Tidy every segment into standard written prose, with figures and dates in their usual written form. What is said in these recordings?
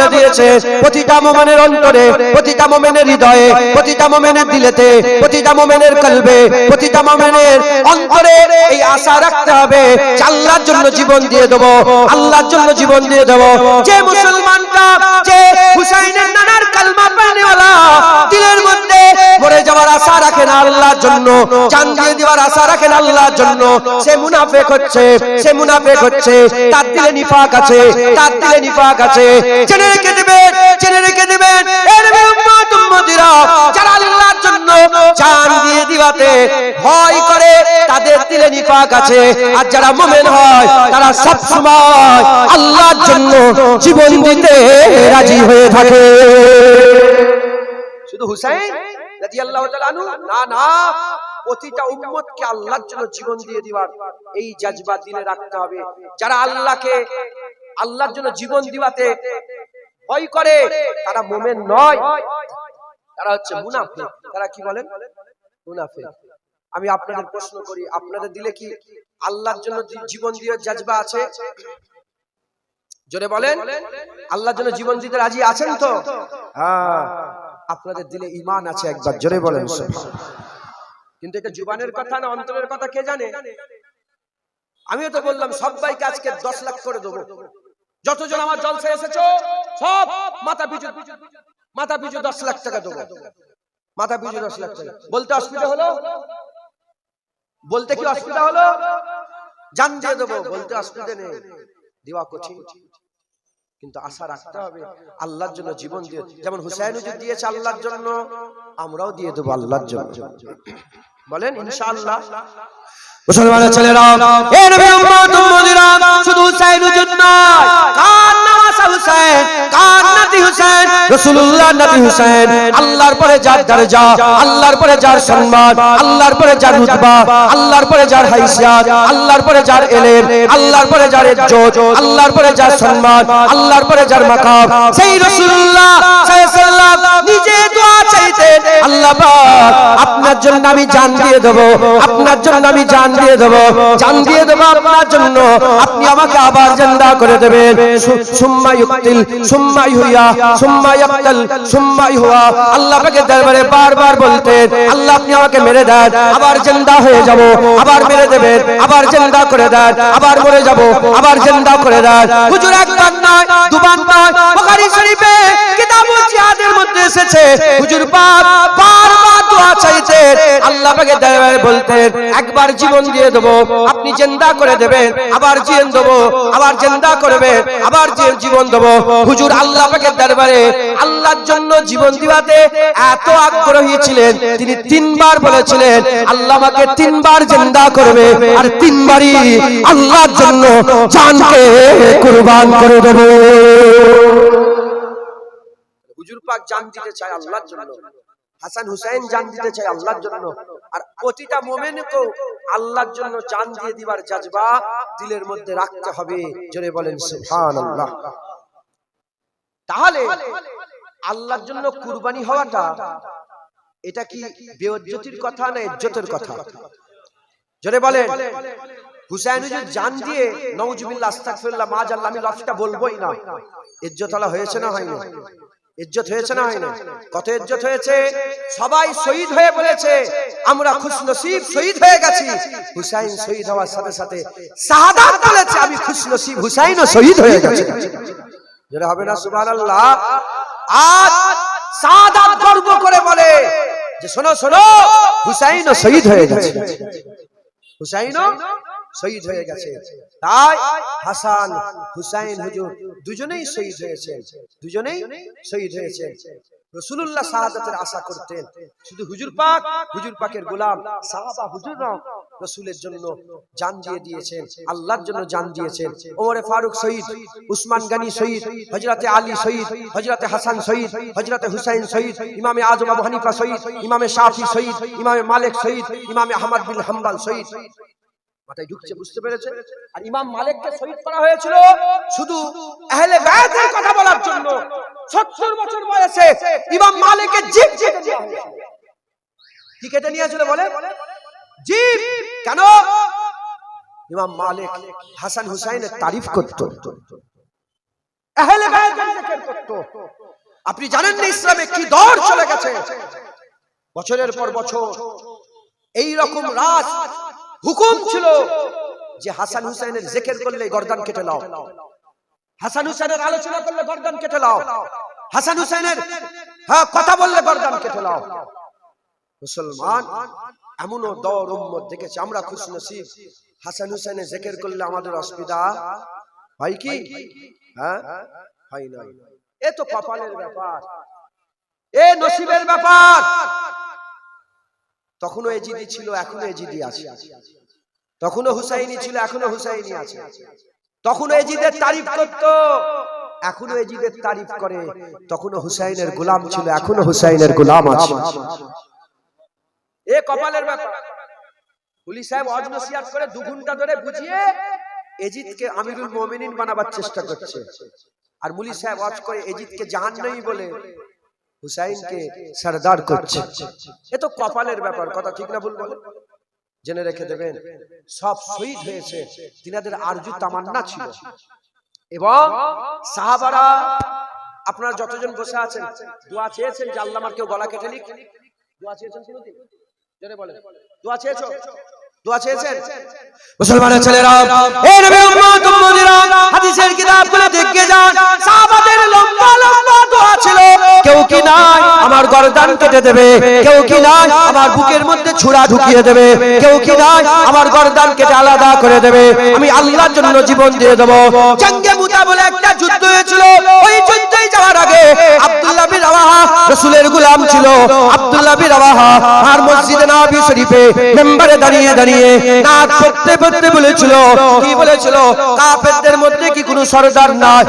বলে দিয়েছে প্রতিটা মুমিনের অন্তরে, প্রতিটা মুমিনের হৃদয়ে, প্রতিটা মুমিনের দিলেতে, প্রতিটা মুমিনের কলবে, প্রতিটা মুমিনের অন্তরে এই আশা রাখতে হবে যে আল্লাহর জন্য জীবন দিয়ে দেব, আল্লাহর জন্য জীবন দিয়ে দেব। যে মুসলমানটা যে হুসাইনের নানার কালমা পড়নেওয়ালা দিলের মধ্যে মরে যাওয়ার আশা রাখে না আল্লাহর জন্য, জান দিয়ে দেওয়ার আশা রাখে না আল্লাহর জন্য, সে মুনাফিক হচ্ছে, সে মুনাফিক হচ্ছে। তার দিলে নিফাক আছে, তার দিলে নিফাক আছে। জেনে রেখে দিবেন, জেনে রেখে দিবেন এর উম্মত উম্মতিরা যারা আল্লাহর জন্য জান দিয়ে দিবাতে ভয় করে তাদের দিলে নিফাক আছে। আর যারা মুমিন হয় তারা সব সময় আল্লাহর জন্য জীবন দিতে রাজি হয়ে থাকে। শুধু হুসাইন রাদিয়াল্লাহু তাআলা আনহু না, না, প্রতিটা উম্মতকে আল্লাহর জন্য জীবন দিয়ে দিবার এই জজবা দিলে রাখতে হবে। যারা আল্লাহকে আল্লাহর জন্য জীবন দিবাতে ভয় করে তারা মুমিন নয়, তারা হচ্ছে মুনাফিক। তারা কি বলেন? মুনাফিক। আমি আপনাদের প্রশ্ন করি, আপনাদের দিলে কি আল্লাহর জন্য জীবন দিয়ে জজবা আছে? জোরে বলেন, আল্লাহর জন্য জীবন দিতে রাজি আছেন তো? হ্যাঁ, আপনাদের দিলে ঈমান আছে, একবার জোরে বলেন সুবহানাল্লাহ। কিন্তু এটা জুবানের কথা না অন্তরের কথা কে জানে? আমিও তো বললাম সবাইকে আজকে 10 লাখ করে দেবো। যতজন আমার জলসায় এসেছো সব মাথা পিছু 10 লাখ টাকা দেবো, মাথা পিছু 10 লাখ টাকা। বলতে অসুবিধা হলো? বলতে কি অসুবিধা হলো? জান দিয়ে দেবো, বলতে অসুবিধা নেই, দেওয়া কঠিন, কিন্তু আশা রাখতে হবে আল্লাহর জন্য জীবন দিয়ে। যেমন হুসাইন হুজুর দিয়েছে আল্লাহর জন্য, আমরাও দিয়ে দেবো আল্লাহর জন্য। বলেন ইনশাআল্লাহ। মুসলমানের ছেলেরা, এ নবী উম্মত উম্মতিরা, শুধু হুসাইন হুজুর নয়, কার নাম আছে হুসাইন, কার নাতি হুসাইন, রাসূলুল্লাহ নবী হুসাইন। আল্লাহর পরে যার দরজা, আল্লাহর পরে যার সম্মান, আল্লাহর পরে যার রুতবা, আল্লাহর পরে যার হাইসিয়াত, আল্লাহর পরে যার ইলম, আল্লাহর পরে যার ইজ্জত, আল্লাহর পরে যার সম্মান, আল্লাহর পরে যার মাকাম, সেই রাসূলুল্লাহ সাল্লাল্লাহু আলাইহি ওয়াসাল্লাম নিজে দোয়া চাইতেন, আল্লাহ পাক আপনার জন্য আমি জান দিয়ে দেব, আপনার জন্য আমি জান দিয়ে দেব, জান দিয়ে দেব আপনার জন্য, আপনি আমাকে আবার জিন্দা করে দেবেন। সুম্মা ইউকতিল সুম্মা ইহুয়া সুম্মা ইয়াকতাল সুম্মা ইহুয়া। আল্লাহ পাকের দরবারে বারবার বলতেন, আল্লাহ আপনি আমাকে মেরে দেন, আবার জিন্দা হয়ে যাব, আবার মেরে দেবেন, আবার জিন্দা করে দেন, আবার মরে যাব, আবার জিন্দা করে দেন। হুজুর একবার নয়, দুবার নয়, বুখারী শরীফে কিতাবুল জিহাদের মধ্যে এসেছে হুজুর পাক বারবার দোয়া চাইতেন, আল্লাহ পাকের দরবারে বলতেন একবার জীবন দিয়ে দেব, আপনি জিন্দা করে দেবেন, আবার জীবন দেব, আবার জিন্দা করবেন, আবার জীবন দেব। হুজুর আল্লাহ পাকের দরবারে আল্লাহর জন্য জীবন দিবাতে এত আগ্রহী ছিলেন, তিনি 3 বার বলেছিলেন আল্লাহ আমাকে 3 বার জিন্দা করবে, আর 3 বারই আল্লাহর জন্য জানকে কুরবান করে দেব। হুজুর পাক জান দিতে চায় আল্লাহর জন্য, হাসান হুসাইন জান দিতে চায় আল্লাহর জন্য, আর প্রতিটা মুমিনকে আল্লাহর জন্য জান দিয়ে দিবার জজবা দিলের মধ্যে রাখতে হবে। জোরে বলেন সুবহানাল্লাহ। তাহলে আল্লাহর জন্য কুরবানি হওয়াটা এটা কি বেইজ্জতির কথা না ইজ্জতের কথা? জোরে বলেন। হুসাইন হুজুর জান দিয়ে নাউজুবিল্লাহ আস্তাগফিরুল্লাহ মাআজাল্লাহ, আমি লফটা বলবোই না, ইজ্জতওয়ালা হয়েছে না হয়নি? ইজ্জত হয়েছে না হয়নি? কত ইজ্জত হয়েছে। সবাই শহীদ হয়ে বলেছে আমরা খুশনসিব শহীদ হয়ে গেছি। হুসাইন শহীদ হওয়ার সাথে সাথে শাহাদাত বলেছে আমি খুশনসিব হুসাইনও শহীদ হয়ে গেছে। যেটা হবে না সুবহানাল্লাহ। আজ শাহাদাত গর্ব করে বলে যে শোনো শোনো হুসাইনও শহীদ হয়ে গেছে, হুসাইনও শহীদ হয়ে গেছে। তাই হাসান হুসাইন হুজুর দুজনেই শহীদ হয়েছে, দুজনেই শহীদ হয়েছে। রাসূলুল্লাহ শাহাদাতের আশা করতেন, শুধু হুজুর পাক, হুজুর পাকের গোলাম সাহাবা হুজুররাও রাসূলের জন্য জান দিয়ে দিয়েছেন, আল্লাহর জন্য জান দিয়েছেন। ওমরে ফারুক শহীদ, উসমান গনি শহীদ, হযরতে আলী শহীদ, হযরতে হাসান শহীদ, হযরতে হুসাইন শহীদ, ইমামে আযম আবু হানিফা শহীদ, ইমামে শাফি শহীদ, ইমামে মালিক শহীদ, ইমামে আহমদ বিন হাম্বল শহীদ। মাথায় ঢুকছে, বুঝতে পেরেছে? আর ইমাম মালিককে শহীদ করা হয়েছিল শুধু আহলে বায়তের কথা বলার জন্য। 70 বছর বয়সে ইমাম মালিকের জিভ কেটে নেওয়া হয়েছিল। কি কেটে নিয়েছিল বলে? জিভ। কেন? ইমাম মালিক হাসান হুসাইনের তারিফ করত, আহলে বায়তের জিকির করত। আপনি জানেন না ইসলামে কি দৌর চলে গেছে, বছরের পর বছর এই রকম রাজ হুকুম ছিল যে হাসান হুসাইনের জিকির করলে গর্দান কেটে নাও, হাসান হুসাইনের আলোচনা করলে গর্দান কেটে নাও, হাসান হুসাইনের কথা বললে গর্দান কেটে নাও। মুসলমান এমনও দৌর উম্মত দেখেছে, আমরা খুশনসিব, হাসান হুসাইনের জিকির করলে আমাদের অসুবিধা হয় কি? হয় না। এ তো কপালের ব্যাপার, এ নসিবের ব্যাপার। তখনও এজিদি ছিল, এখনো এজিদি আছে, তখনও হুসাইনি ছিল, এখনো হুসাইনি আছে, তখনও এজিদের তারিফ করত, এখনো এজিদের তারিফ করে, তখনও হুসাইনের গোলাম ছিল, এখনো হুসাইনের গোলাম আছে। এ কপালের ব্যাপার। পুলিশ সাহেব ওয়াজ নসিহত করে 2 ঘন্টা ধরে বুঝিয়ে এজিদকে আমিরুল মুমিনিন বানাবার চেষ্টা করছে, আর মুলি সাহেব ওয়াজ করে এজিদকে জাহান্নামী বলে হুসাইনকে সরদার করছে। এ তো কপালের ব্যাপার, কথা ঠিক না ভুল বলে? জেনে রেখে দেবেন, সব শহীদ হয়েছে, তিনাদের আরজু তামান্না ছিল। এবং সাহাবারা, আপনারা যতজন বসে আছেন, দোয়া চেয়েছেন যে আল্লাহ আমার কেউ গলা কেটে লিখ? দোয়া চেয়েছেন কোনদিন? জেনে বলেন, দোয়া চেয়েছো? দোয়া চেয়েছেন? মুসলমানের ছেলেরা, এ নবী উম্মত উম্মতিরা, হাদিসের কিতাবগুলো দেখে যান, সাহাবাদের লম্বা লম্বা দোয়া ছিল। কেউ কি নাই আমার গর্দান কেটে দেবে, কেউ কি নাই আমার বুকের মধ্যে ছুরা ঢুকিয়ে দেবে, কেউ কি নাই আমার গর্দান কেটে আলাদা করে দেবে, আমি আল্লাহর জন্য জীবন দিয়ে দেব। জঙ্গে মুতা বলে একটা যুদ্ধ হয়েছিল, ওই যুদ্ধে যাওয়ার আগে আব্দুল্লাহ বিন রাওয়াহা রাসূলের গোলাম ছিল। আব্দুল্লাহ বিন রাওয়াহা আর মসজিদে নববী শরীফে মেম্বারে দাঁড়িয়ে দাঁড়িয়ে নাক পড়তে পড়তে বলেছিল, কি বলেছিল? কাফেরদের মধ্যে কি কোনো সরদার নাই,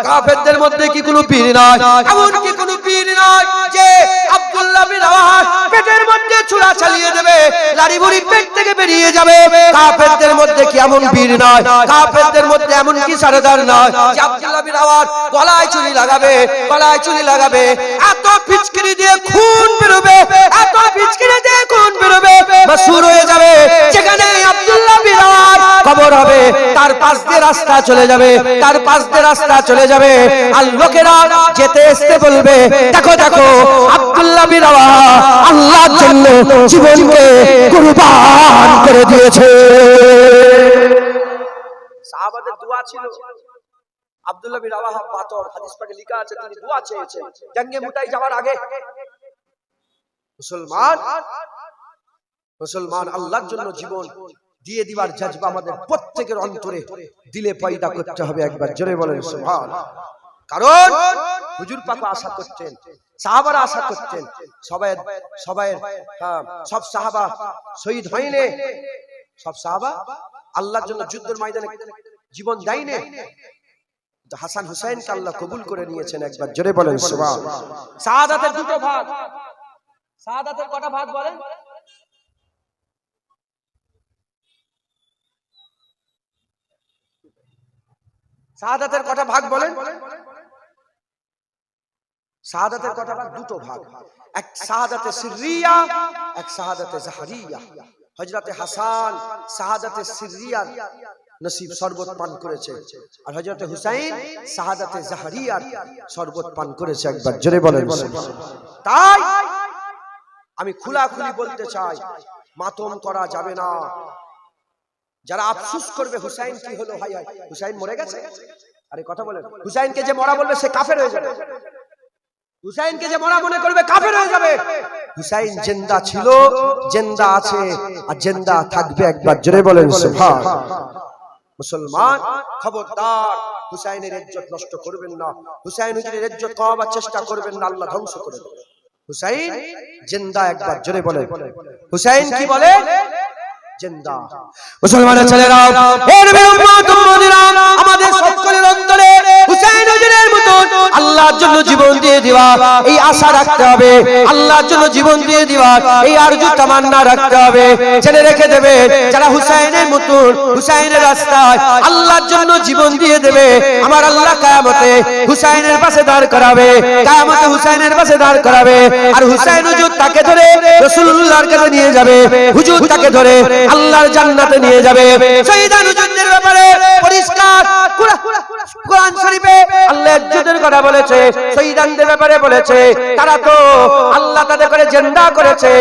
কাফেরদের মধ্যে কি কোনো পীর নাই, এমন কি কোনো পীর নাই যে আব্দুল্লাহ বিন রাওয়াহা পেটের মধ্যে ছুরা চালিয়ে দেবে, লাড়ি বুড়ি পেট থেকে বেরিয়ে যাবে? কাফেরদের মধ্যে কি এমন পীর নাই, কাফেরদের মধ্যে এমন কি সরদার নাই যে আব্দুল্লাহ বিন রাওয়াহা গলায় চুরি লাগাবে, গলায় চুরি লাগাবে, এত পিচকিরি দিয়ে খুন বেরোবে, এত পিচকিরি দিয়ে খুন বেরোবে, মাসুর হয়ে যাবে। যেখানে আব্দুল্লাহ বিন রাওয়াহার কবর হবে, তার পাশ দিয়ে রাস্তা চলে যাবে, তার পাশ দিয়ে রাস্তা চলে যাবে, আর লোকেরা যেতে আসতে বলবে, দেখো দেখো আব্দুল্লাহ বিন রাওয়াহা আল্লাহর জন্য জীবনকে কুরবান করে দিয়েছে। সাহাবাদের দোয়া ছিল। আব্দুল্লাহ বিন রাওয়াহা পাথর, হাদিস পাকে লেখা আছে তিনি দোয়া চেয়েছেন জঙ্গে মুতায় যাওয়ার আগে। মুসলমান, মুসলমান আল্লাহর জন্য জীবন দিয়ে দিবার জজবা আমাদের প্রত্যেকের অন্তরে দিলে পয়দা করতে হবে। একবার জোরে বলেন সুবহানাল্লাহ। কারণ হুজুর পাক আশা করতেন, সাহাবারা আশা করতেন, সব সাহাবা শহীদ হয়নি, সব সাহাবা আল্লাহর জন্য যুদ্ধের ময়দানে জীবন দেয়নি। হাসান হুসাইনকে আল্লাহ কবুল করে নিয়েছেন। একবার জোরে বলেন সুবহানাল্লাহ। শাহাদাতের 2টো ভাগ। শাহাদাতের কটা ভাগ বলেন? শাহাদাতের কটা ভাগ বলেন? শাহাদাতের কটা ভাগ? 2টো ভাগ। এক শাহাদাতে সিররিয়া, এক শাহাদাতে জাহরিয়া। হযরতে হাসান শাহাদাতে সিররিয়ার নসিব শরবত পান করেছে, আর হযরতে হুসাইন শাহাদাতে জাহরিয়ার শরবত পান করেছে। একবার জোরে বলেন সুবহানাল্লাহ। তাই আমি খোলাখুলি বলতে চাই, মাতম করা যাবে না। যারা আফসোস করবে হুসাইন কি হলো, হায় হায় হুসাইন মরে গেছে, আরে কথা বলেন, হুসাইনকে যে মরা বলবে সে কাফের হয়ে যাবে, হুসাইনকে যে মরা মনে করবে কাফের হয়ে যাবে। হুসাইন জিন্দা ছিল, জিন্দা আছে, আর জিন্দা থাকবে। একবার জোরে বলেন সুবহানাল্লাহ। মুসলমান খবরদার হুসাইনের ইজ্জত নষ্ট করবেন না, হুসাইন হুজুরের ইজ্জত কমাবার চেষ্টা করবেন না, আল্লাহ ধ্বংস করে দেবে। হুসাইন জিন্দা। একবার জোরে বলেন হুসাইন কি বলে? জিন্দা। মুসলমানের ছেলেরা, হে নবী উম্মত উম্মতিরা, আমাদের সকলের অন্তরে হুসাইন হুজুরের মতো আল্লাহর জন্য জীবন দিয়ে দিবা এই আশা রাখতে হবে, আল্লাহর জন্য জীবন দিয়ে দিবা এই আরজু তামান্না রাখতে হবে। জেনে রেখে দেবে, যারা হুসাইনের মতো হুসাইনের রাস্তায় আল্লাহর জন্য জীবন দিয়ে দেবে, আমার আল্লাহ কিয়ামতে হুসাইনের পাশে দাঁড় করাবে, কিয়ামতে হুসাইনের পাশে দাঁড় করাবে। আর হুসাইন হুজুর তাকে ধরে রাসূলুল্লাহর কাছে নিয়ে যাবে, হুজুর তাকে ধরে আল্লাহর জান্নাতে নিয়ে যাবে। শহীদান হুজুরদের ব্যাপারে পরিষ্কার কোরআন শরীফে আল্লাহ ইজ্জতের কথা বলেছে, শহীদদের ব্যাপারে বলেছে, তারা তো আল্লাহ তাদের করে জিন্দা করেছে।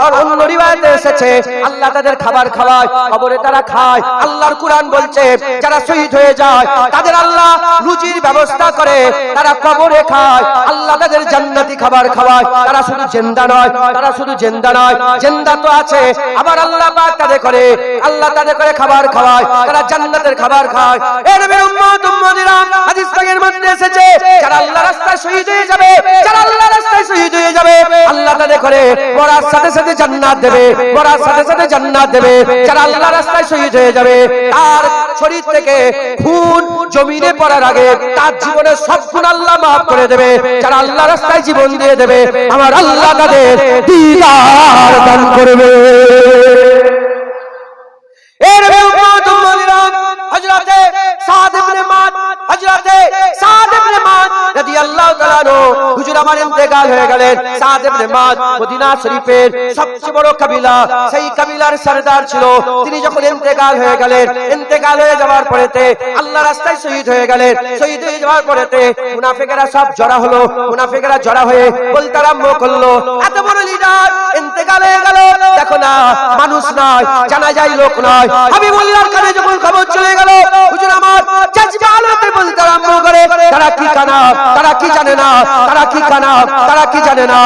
আর অন্য রিওয়ায়াতে এসেছে আল্লাহ তাদের খাবার খাওয়ায়, কবরে তারা খায়। আল্লাহর কোরআন বলছে যারা শহীদ হয়ে যায় তাদের আল্লাহ রুজির ব্যবস্থা করে, তারা কবরে খায়, আল্লাহ তাদের জান্নাতি খাবার খাওয়ায়। তারা শুধু জিন্দা নয়, তারা শুধু জিন্দা নয়, জিন্দা তো আছে, আবার আল্লাহ পাক তাদের করে, আল্লাহ তাদের করে খাবার খাওয়ায়, তারা জান্নাতের খাবার খায়। এর নবীর উম্মত উম্মতিরা হাদিস পাকের মধ্যে এসেছে যারা আল্লাহর রাস্তায় শহীদ হয়ে যাবে, যারা আল্লাহর রাস্তায় শহীদ হয়ে যাবে আল্লাহ তাদের করে মরার সাথে সাথে জান্নাত দেবে, মরার সাথে সাথে জান্নাত দেবে। যারা আল্লাহর রাস্তায় শহীদ হয়ে যাবে তার শরীর থেকে খুন জমিনে পড়ার আগে তার জীবনের সব গুণ আল্লাহ মাফ করে দেবে। যারা আল্লাহর রাস্তায় জীবন দিয়ে দেবে আমার আল্লাহ তাদের দিদার দান করবে। এর উম্মত উম্মতিরা হযরতে সাদ ইবনে মাদ, হযরতে সাদ ইবনে মাদ রাদিয়াল্লাহু তাআলা আনহু হুজুর আমার ইন্তেকাল হয়ে গেলেন। সাদ ইবনে মাদ মদিনা শরীফের সবচেয়ে বড় কবিলা, সেই কবিলার সরদার ছিল। তিনি যখন ইন্তেকাল হয়ে গেলেন, ইন্তেকাল হয়ে যাওয়ার পরেতে আল্লাহর রাস্তায় শহীদ হয়ে গেলেন। শহীদ হয়ে যাওয়ার পরেতে মুনাফিকরা সব জড়া হলো, মুনাফিকরা জড়া হয়ে বলতে আরম্ভ করলো এত বড় লিডার ইন্তেকাল হয়ে গেল, দেখো না মানুষ নয়, জানাজায় লোক নয়। হাবিবুল্লাহর কানে যখন খবর চলে গেল হুজুর আমার জাজবা আলোতে বলতে আরম্ভ করে তারা কি কানা, তারা কি জানে না, তারা কি কানা, তারা কি জানে না,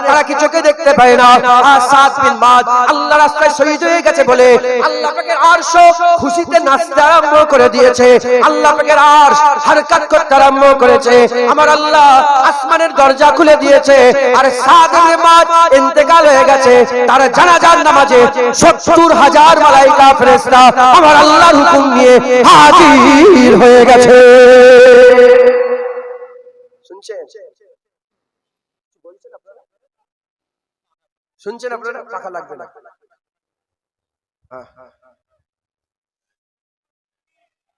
তারা কি চোখে দেখতে পায় না। আর সাদ বিন মাদ আল্লাহর রাস্তায় শহীদ হয়ে গেছে বলে আল্লাহ পাকের আরশ খুশিতে নাচতে আরম্ভ করে দিয়েছে, আল্লাহ পাকের আরশ হারকাত করতে আরম্ভ করেছে। আমার আল্লাহ আসমানের দরজা খুলে দিয়েছে। আর সাদ বিন মাদ ইন্তেকাল হয়ে গেছে, তার জানাজার নামাজে ৭০,০০০ মালায়েকা ফেরেশতা আমার আল্লাহর হুকুম নিয়ে হাজির হয়ে গেছে। শুনছেন? বলছেন আপনারা? শুনছেন আপনারা? টাকা লাগবে না।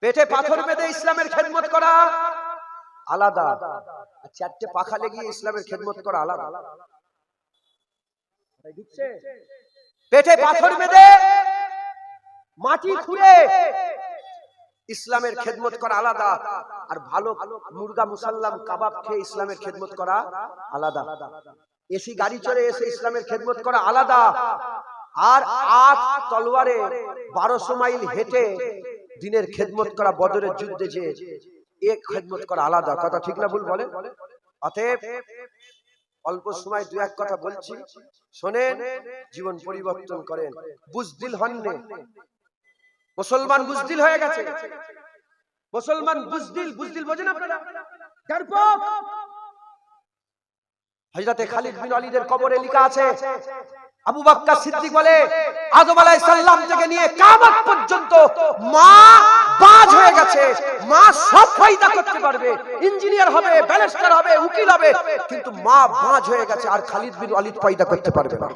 পেটে পাথর বেঁধে ইসলামের খেদমত করা আলাদা, আর চারটে পাখা লেগিয়ে ইসলামের খেদমত করা আলাদা। পেটে পাথর বেঁধে মাটি খুঁড়ে ইসলামের খেদমত করা আলাদা, আর ভালো মুরগা মুসাল্লাম কাবাব খেয়ে ইসলামের খেদমত করা আলাদা। এসি গাড়ি চড়ে এসে ইসলামের খেদমত করা আলাদা, আর ৮ তলোয়ারে ১২০০ মাইল হেঁটে দিনের খেদমত করা, বদরের যুদ্ধে যে এক খেদমত করা আলাদা। কথা ঠিক না ভুল বলেন? অতএব অল্প সময় দু এক কথা বলছি, শোনেন, জীবন পরিবর্তন করেন। বুজদিল হননে, মুসলমান বুজদিল হয়ে গেছে, মুসলমান বুজদিল। বুজদিল বোঝেন আপনারা? ডরপোক। হযরতে খালিদ বিন ওয়ালিদের কবরে লেখা আছে, আবু বকর সিদ্দিক বলে আদম আলাইহিস সালাম থেকে নিয়ে কিয়ামত পর্যন্ত মা বাজ হয়ে গেছে, মা সব ফায়দা করতে পারবে, ইঞ্জিনিয়ার হবে, ব্যারিস্টার হবে, উকিল হবে, কিন্তু মা বাজ হয়ে গেছে, আর খালিদ বিন ওয়ালিদ ফায়দা করতে পারবে না।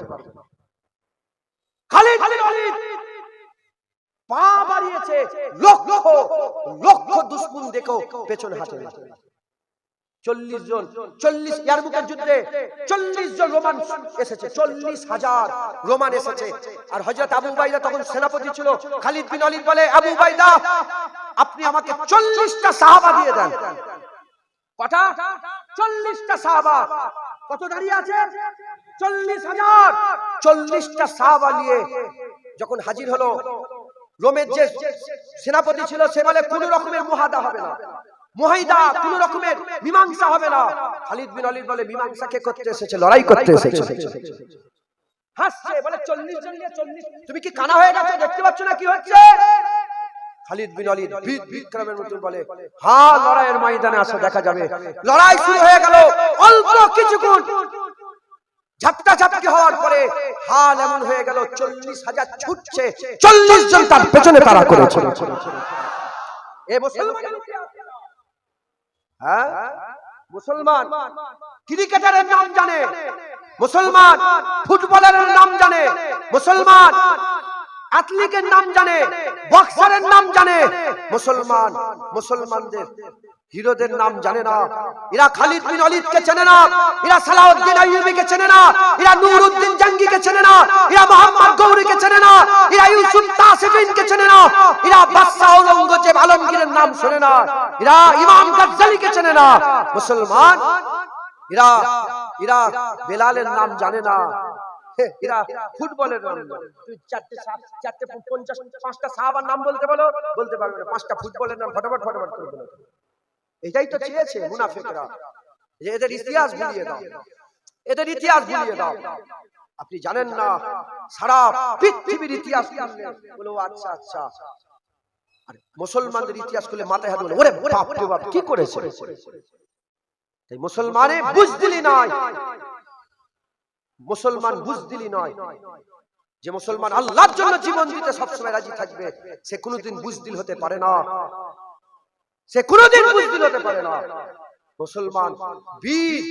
খালিদ বিন ওয়ালিদ পা বাড়িয়েছে, লক্ষ লক্ষ দুশমন দেখো পেছনে হাঁটে। ৪০ জন, ৪০ ইয়ারমুকের যুদ্ধে ৪০ জন রোমান এসেছে, ৪০,০০০ রোমান এসেছে। আর হযরত আবু উবাইদা তখন সেনাপতি ছিল। খালিদ বিন ওয়ালিদ বলে, আবু উবাইদা আপনি আমাকে ৪০টা সাহাবা দিয়ে দেন। কটা? ৪০টা সাহাবা। কত দাঁড়িয়ে আছে? ৪০,০০০। ৪০টা সাহাবা নিয়ে যখন হাজির হলো, রোমের যে সেনাপতি ছিল সে বলে কোন রকমের মুহাদা হবে না, মুহাইদা, কোন রকমের মীমাংসা হবে না। খালিদ বিন ওয়ালিদ বলে মীমাংসা কে করতে এসেছে? লড়াই করতে এসেছে। হাসছে, বলে ৪০ জন নিয়ে ৪০, তুমি কি কানা হয়ে গেছো? দেখতে পাচ্ছ না কি হচ্ছে? খালিদ বিন ওয়ালিদ বিক্রমের মতো বলে, হ্যাঁ লড়াইয়ের ময়দানে আসো, দেখা যাবে। লড়াই শুরু হয়ে গেল। অল্প কিছুক্ষণ ঝাপটা ঝাপটি হওয়ার পরে হাল এমন হয়ে গেল ৪০,০০০ ছুটছে, ৪০ জন তার পেছনে তাড়া করেছে। এ মুসলমান, হ্যাঁ মুসলমান ক্রিকেটারের নাম জানে, মুসলমান ফুটবলারের নাম জানে, মুসলমান অ্যাথলিটের নাম জানে, বক্সারের নাম জানে, মুসলমান মুসলমানদের হিরোদের নাম জানে না। এরা খালিদ বিন ওয়ালিদকে চেনে না, এরা সালাউদ্দিন আইয়ুবীকে চেনে না, এরা নুরউদ্দিন জঙ্গিকে চেনে না, এরা মোহাম্মদ গৌরীকে চেনে না, এরা ইউসুফ তাসিফিনকে চেনে না, এরা বাদশা ঔরঙ্গজেব আলমগীরের নাম নাম শোনে না, এরা ইমাম গাজ্জালিকে চেনে না। মুসলমান এরা এরা বেলালের নাম জানে না, এরা ফুটবলের নাম জানে। তুই চারটে 50-5টা সাহাবার নাম বলতে বলো, বলতে পারবে না। 5টা ফুটবলের নাম ফটাফট করে বলো। এটাই তো চেয়েছে মুনাফিকরা, যে এদের ইতিহাস ভুলিয়ে দাও, এদের ইতিহাস ভুলিয়ে দাও। আপনি জানেন না সারা পৃথিবীর ইতিহাস বলো। আচ্ছা আচ্ছা, আর মুসলমানদের ইতিহাস খুলে মাথায় হাত বলে, ওরে বাপ রে বাপ কি করেছে। তাই মুসলমানে বুঝদিলি নয়, মুসলমান বুঝদিলি নয়। যে মুসলমান আল্লাহর জন্য জীবন দিতে সবসময় রাজি থাকবে, সে কোনোদিন বুঝদিল হতে পারে না, সে কোনোদিন বুঝদিল হতে পারে না। মুসলমান বীর,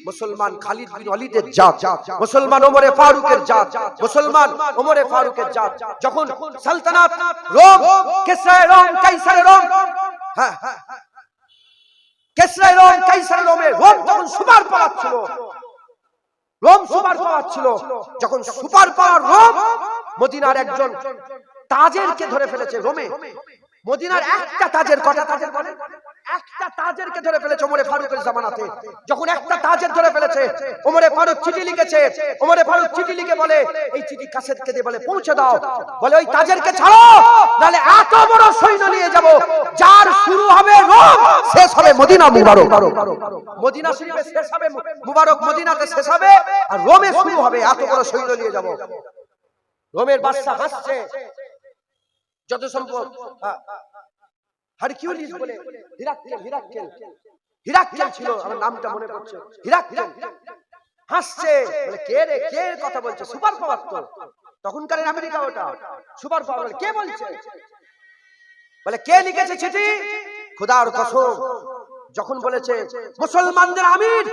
মুসলমান খালিদ বিন ওয়ালিদের জাত, মুসলমান ওমরে ফারুকের জাত, মুসলমান ওমরে ফারুকের জাত। যখন সালতানাত রোম, কিসরা রোম, কাইসার রোম, হ্যাঁ কিসরা রোম, কাইসার রোমে রোম তখন সুপার পাওয়ার ছিল, রোম সুপার পাওয়ার ছিল। যখন সুপার পাওয়ার রোম মদিনার একজন তাজেরকে ধরে ফেলেছে রোমে, মদিনার একটা তাজের, কটা তাজের বলে, একটা তাজেরকে ধরে ফেলেছে ওমরে ফারুকের জামানাতে। যখন একটা তাজের ধরে ফেলেছে, ওমরে ফারুক চিঠি লিখেছে, ওমরে ফারুক চিঠি লিখে বলে, এই চিঠি কাসেদকে দিয়ে বলে পৌঁছে দাও, বলে ওই তাজেরকে ছাড়ো, নালে এত বড় সৈন্য নিয়ে যাব, যার শুরু হবে রোম, শেষ হবে মদিনা মুবারক। মদিনা শরীফে শেষ হবে মুবারক, মদিনাতে শেষ হবে, আর রোমে শুরু হবে। এত বড় সৈন্য নিয়ে যাব। রোমের বাদশা হাসছে, যত সম্ভব হারকিউলিস বলে, হিরাক্কেল ছিল, আমার নামটা মনে পড়ছে, হিরাক্কেল হাসছে, বলে কে রে, কে কথা বলছে, সুপার পাওয়ার তো তখনকার আমেরিকা, ওটা সুপার পাওয়ার। কে বলছে, বলে কে লিখেছে চিঠি, খোদার কসম। যখন বলেছে মুসলমানদের আমির,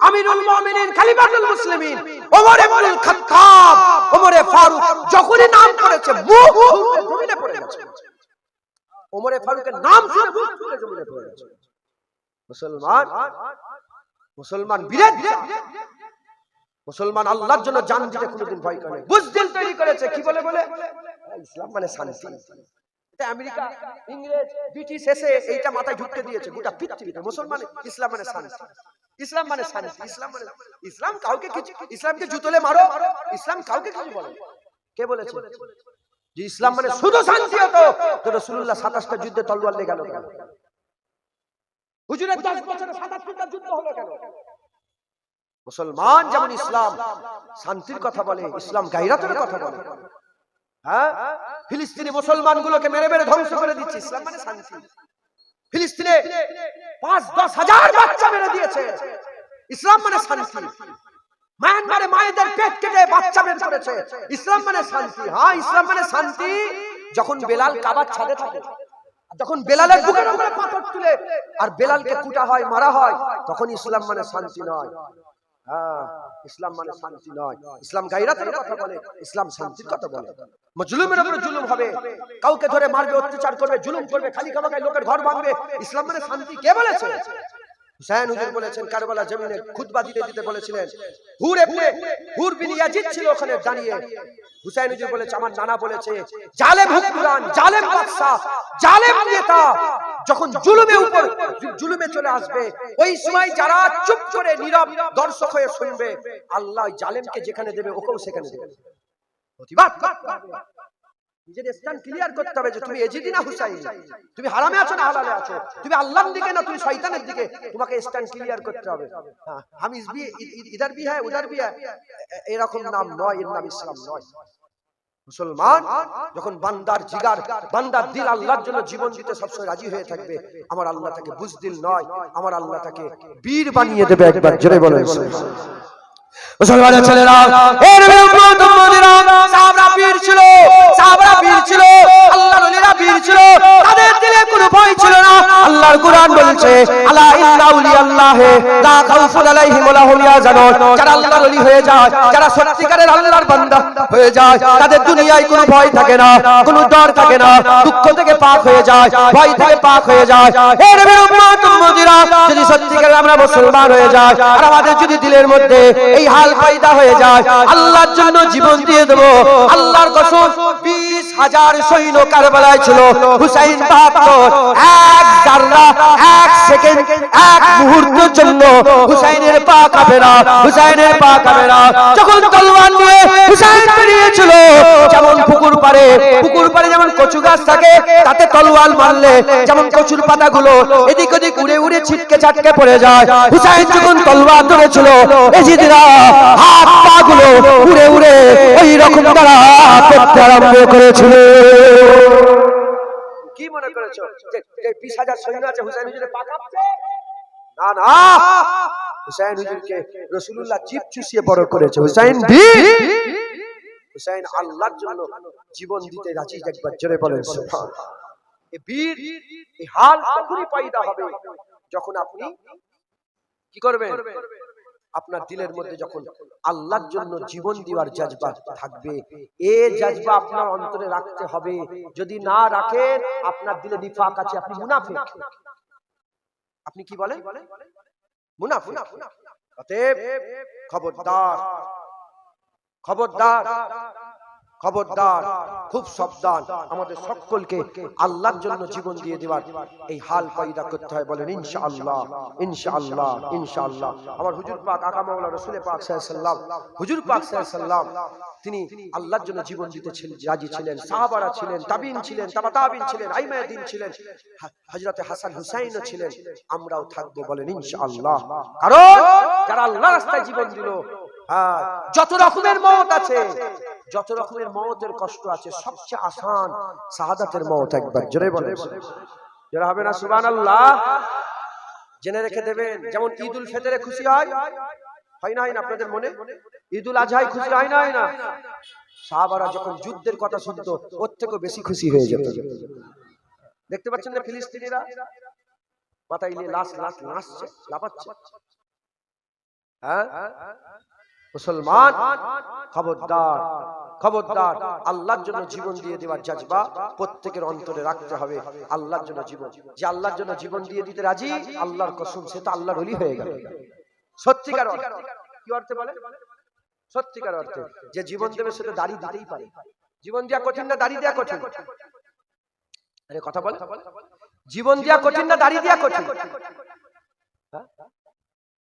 আমিরুল মুমিনিন, খলিফাতুল মুসলিমিন ওমর ইবনুল খাত্তাব, ওমরে ফারুক, যখনই নাম করেছে মুখ জমিনে পড়ে গেছে। ওমরে ফারুকের নাম শুনে মুখ জমিনে পড়ে গেছে। মুসলমান, মুসলমান বীরের, মুসলমান আল্লাহর জন্য জান দিতে কোনোদিন ভয় করে না। বুঝদিল তৈরি করেছে কি বলে, বলে ইসলাম মানে শান্তি। আমেরিকা, ইংরেজ, ব্রিটিশ এসে এইটা মাথায় ঢুকতে দিয়েছে গোটা পৃথিবীতে। মুসলমান ইসলাম মানে শান্তি, ইসলাম মানে শান্তি, ইসলাম মানে, ইসলাম কাউকে কিছু, ইসলামকে জুতোলে মারো, ইসলাম কাউকে কিছু বলে। কে বলেছে যে ইসলাম মানে শুধু শান্তি হতো, তো রাসূলুল্লাহ 27টা যুদ্ধে তলোয়ার নিয়ে গেল কেন? হুজুরের 10 বছরে 77টা যুদ্ধ হলো কেন? মুসলমান যেমন ইসলাম শান্তির কথা বলে, ইসলাম গায়রাতের কথা বলে। হ্যাঁ, ফিলিস্তিনি মুসলমানগুলোকে মেরে মেরে ধ্বংস করে দিচ্ছে, ইসলাম মানে শান্তি। ফিলিস্তিনে 5-10 হাজার বাচ্চা মেরে দিয়েছে, ইসলাম মানে শান্তি। মায়ানমারে মায়েদের পেট কেটে বাচ্চা বের করেছে, ইসলাম মানে শান্তি। হ্যাঁ, ইসলাম মানে শান্তি। যখন বেলাল কাবার ছাদে থাকে, যখন বেলালের বুকের উপরে পাথর তুলে আর বেলালকে কুটা হয়, মারা হয়, তখন ইসলাম মানে শান্তি নয়। হ্যাঁ, ইসলাম মানে শান্তি নয়। ইসলাম গায়রাতের কথা বলে, ইসলাম শান্তির কথা বলে। জুলুমের উপরে জুলুম হবে, কাউকে ধরে মারবে, অত্যাচার করবে, জুলুম করবে, খালি খামাখায় লোকের ঘর ভাঙবে, ইসলাম মানে শান্তি। কে বলেছে? হুসাইন হুজুর বলেছেন, কারবালা জমিনে খুতবা দিতে দিতে বলেছিলেন, হুর বিন ইয়াজিদ ছিল ওখানে দাঁড়িয়ে। হুসাইন হুজুর বলেছে, আমার নানা বলেছে, জালেম হুকমরান, জালেম বাদশা, জালেম নেতা যখন জুলুমের উপর জুলুমে চলে আসবে, ওই সময় যারা চুপ করে নীরব দর্শক হয়ে শুনবে, আল্লাহ জালেমকে যেখানে দেবে ওকেও সেখানে দেবে। প্রতিবাদ নিজের স্ট্যান্ড ক্লিয়ার করতে হবে যে তুমি এজিদি না হুসাইন, তুমি হারামে আছো না হালালে আছো, তুমি আল্লাহর দিকে না তুমি শয়তানের দিকে, তোমাকে স্ট্যান্ড ক্লিয়ার করতে হবে। হাম ইধার ভি হ্যায় উধার ভি হ্যায়, এরকম নাম নয়, এর নাম ইসলাম নয়। মুসলমান যখন বান্দার জিগার, বান্দার দিল আল্লাহর জন্য জীবন দিতে সবসময় রাজি হয়ে থাকবে, আমার আল্লাহ তাকে বুজদিল নয়, আমার আল্লাহ তাকে বীর বানিয়ে দেবে। একবার জোরে বলেন মুসলমানের ছেলেরা, এর উম্মত উম্মতিরা, সাহাবারা বীর ছিল, সাহাবারা বীর ছিল, আল্লাহর ওলিরা বীর ছিল, তাদের দিলে কোনো ভয় ছিল না। আল্লাহর কুরআন বলছে, আলা ইন্না আউলিয়াল্লাহি লা খাউফুন আলাইহিম ওয়া লা হুম ইয়াহজানুন। যারা আল্লাহর ওলি হয়ে যায়, যারা সত্যিকারের আল্লাহর বান্দা হয়ে যায়, তাদের দুনিয়ায় কোনো ভয় থাকে না, কোনো ডর থাকে না, দুঃখ থেকে পাক হয়ে যায়, ভয় থেকে পাক হয়ে যায়। এর উম্মত উম্মতিরা, যদি সত্যিকারের আমরা মুসলমান হয়ে যাই, আর আমাদের যদি দিলের মধ্যে এই হাল পয়দা হয়ে যায়, আল্লাহর জন্য জীবন দিয়ে দেব, আল্লাহর কসম 20 20,000 সৈন্য কারবালায় ছিল, হুসাইন 72, এক জাররা, এক সেকেন্ড, এক মুহূর্তের জন্য হুসাইনের পা কাঁপে না, হুসাইনের পা কাঁপে না। যখন তলোয়ার নিয়ে হুসাইন বেরিয়েছিল, যেমন পুকুর পাড়ে যেমন কচু গাছ থাকে, তাতে তলোয়ার মারলে যেমন কচুর পাতাগুলো এদিক ওদিক উড়ে উড়ে ছিটকে ছাটকে পড়ে যায়, হুসাইন যখন তলোয়ার ধরেছিল, এজিদরা হাত পা গুলো উড়ে উড়ে ওই রকম তারা করতে আরম্ভ করেছিল। কি মনে করেছো যে 20,000 সৈন্য আছে, হুসাইন হুজুরের পা কাঁপছে? না না, হুসাইন হুজুরকে রাসূলুল্লাহ জিভ চুষিয়ে বড় করেছে। হুসাইন হুসাইন আল্লাহর জন্য জীবন দিতে রাজি। একবার জোরে বলেন সুবহানাল্লাহ। এই বীর, এই হাল তখনই পয়দা হবে যখন আপনি কি করবেন, আপনার দিলের মধ্যে যখন আল্লাহর জন্য জীবন দেওয়ার জজবা থাকবে। এই জজবা আপনার অন্তরে রাখতে হবে। যদি না রাখেন, আপনার দিলে নিফাক আছে, আপনি মুনাফিক। আপনি কি বলেন? মুনাফিক। অতএব খবরদার, খবরদার, খবরদার, খুব সাবধান। আমাদের সকলকে আল্লাহর জন্য জীবন দিয়ে দেওয়ার এই হাল পয়দা করতে হয়। বলেন ইনশাআল্লাহ, ইনশাআল্লাহ, ইনশাআল্লাহ। আমার হুজুর পাক আকা মাওলা রাসূল পাক সাল্লাল্লাহু আলাইহি ওয়াসাল্লাম, হুজুর পাক সাল্লাল্লাহু আলাইহি ওয়াসাল্লাম তিনি আল্লাহর জন্য জীবন দিতে রাজি ছিলেন। সাহাবারা ছিলেন, তাবিঈন ছিলেন, তাবিঈন ছিলেন, আইমায়ে দ্বীন ছিলেন, হযরত হাসান হুসাইনও ছিলেন। আমরাও থাকবো। বলেন ইনশাআল্লাহ। কারণ যারা আল্লাহর রাস্তায় জীবন দিল, যত রকমের মওত আছে, যত রকমের মওতের কষ্ট আছে, সবচেয়ে আসান শাহাদাতের মওত। একবার জোরে বলেন, যারা হবে না সুবহানাল্লাহ। জেনে রেখে দেবেন, যেমন ঈদুল ফিতরে খুশি হয় না আপনাদের মনে? ঈদুল আজহায় খুশি হয় না? সাহাবারা যখন যুদ্ধের কথা শুনতো, ওর থেকেও বেশি খুশি হয়ে যেত। দেখতে পাচ্ছেন না ফিলিস্তিনিরা মাথায় নিয়ে লাশ নাচছে, লাফাচ্ছে। হ্যাঁ মুসলমান, খবরদার, খবরদার, আল্লাহর জন্য জীবন দিয়ে দেওয়ার জজবা প্রত্যেকের অন্তরে রাখতে হবে। আল্লাহর জন্য জীবন, যে আল্লাহর জন্য জীবন দিয়ে দিতে রাজি, আল্লাহর কসম সে তো আল্লাহর ওলি হয়ে গেল। সত্যিকার অর্থে, কি অর্থে বলে? সত্যিকার অর্থে যে জীবন দেবে সে তো দাড়ি দিতেই পারে। জীবন দেওয়া কঠিন না দাড়ি দেওয়া কঠিন? আরে কথা বলে, জীবন দেওয়া কঠিন না দাড়ি দেওয়া কঠিন?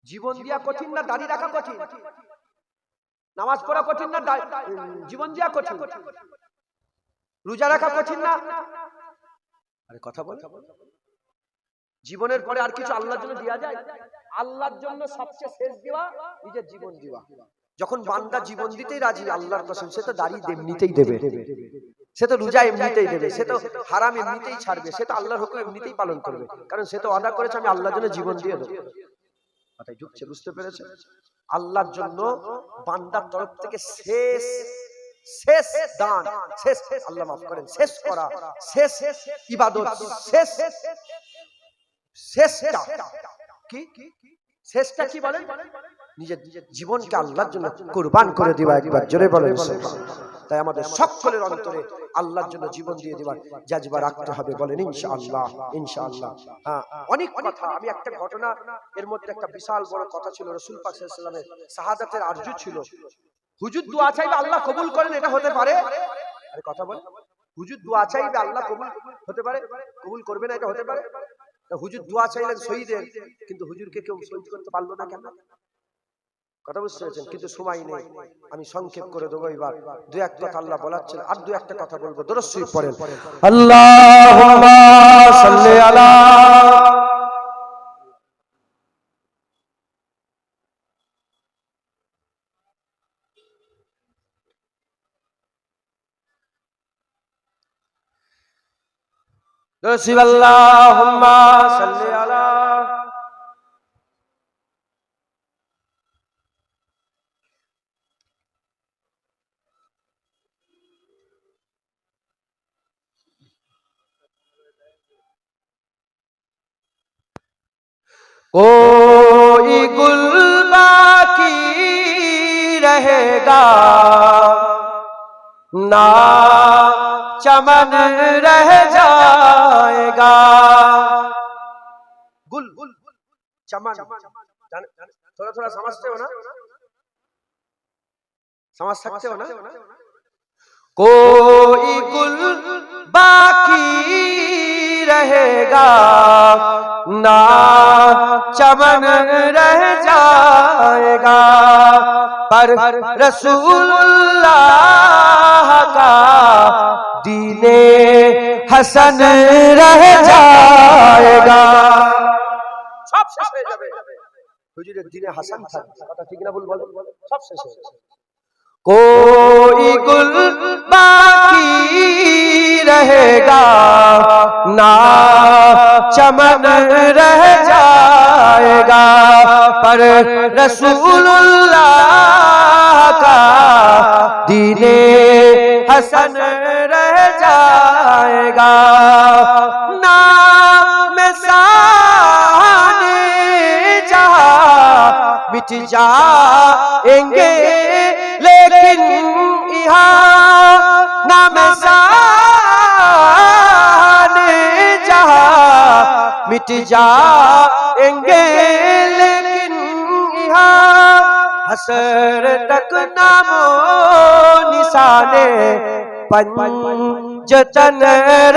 জীবন দেওয়া কঠিন না দাড়ি রাখা কঠিন? নামাজ পড়া কঠিন না জীবন দেওয়া কঠিন? রোজা রাখা কঠিন না? আরে কথা বল। জীবনের পরে আর কিছু আল্লাহর জন্য দেওয়া যায়? আল্লাহর জন্য সবচেয়ে শেষ দেওয়া নিজের জীবন দেওয়া। যখন বান্দা জীবন দিতেই রাজি, আল্লাহর কসম সে তো দাড়ি এমনিতেই দেবে, সে তো রোজা এমনিতেই দেবে, সে তো হারাম এমনিতেই ছাড়বে, সে তো আল্লাহর হুকুম এমনিতেই পালন করবে। কারণ সে তো ওয়াদা করেছে আমি আল্লাহর জন্য জীবন দিয়ে দেবো। মাথায় ঢুকছে? বুঝতে পেরেছে? আল্লাহর জন্য বান্দার তরফ থেকে শেষ দান, শেষ, আল্লাহ মাফ করেন, শেষ করা, শেষ ইবাদত, শেষটা কি? শেষটা কি বলেন? নিজের জীবনকে আল্লাহর জন্য কুরবান করে দেওয়া। একবার জোরে বলেন সুবহানাল্লাহ। তাই আমাদের সকলের অন্তরে আল্লাহর জন্য জীবন দিয়ে দেওয়ার জজবা রাখতে হবে। বলেন ইনশাআল্লাহ, ইনশাআল্লাহ। অনেক কথা, আমি একটা ঘটনা, এর মধ্যে একটা বিশাল বড় কথা ছিল। রাসূল পাক সাল্লাল্লাহু আলাইহি ওয়াসাল্লামের শাহাদাতের আরজু ছিল। হুজুর দোয়া চাইবে আল্লাহ কবুল করেন, এটা হতে পারে? আরে কথা বল, হুজুর দোয়া চাইবে আল্লাহ কবুল হতে পারে, কবুল করবে না, এটা হতে পারে? হুজুর দোয়া চাইলেন শহীদের, কিন্তু হুজুরকে কেউ শহীদ করতে পারলো না কেন? কথা বুঝতে পেরেছেন? কিন্তু সময় নেই, আমি সংক্ষেপ করে দেবো। এবার দুই এক কথা আল্লাহ বলাচ্ছেন, আর দুই একটা কথা বলবো। দরুদ শরীফ পড়েন। আল্লাহুম্মা সাল্লি আলা দরুদ, আল্লাহুম্মা সাল্লি আলা कोई गुल बाकी रहेगा ना चमन रह जाएगा। गुल चमन थोड़ा थोड़ा समझते हो ना? समझ सकते हो ना? कोई गुल बाकी रहेगा ना चमन रह जाएगा, पर रसूलुल्लाह का दीने हसन रह जाएगा। सब শেষ হয়ে যাবে, হুজুরের দিনে হাসান থাকবে, কথা ঠিক না ভুল বলো, সব শেষ হয়ে যাবে। कोई गुल बाकी रहेगा ना चमन रह जाएगा, पर रसूलुल्लाह का दीने हसन रह जाएगा। नाम साने जहां मिट जाएंगे लेकिन यहाँ नाम साने जहां मिट जाएंगे लेकिन यहाँ हसर तक नामो निशाने पंजतन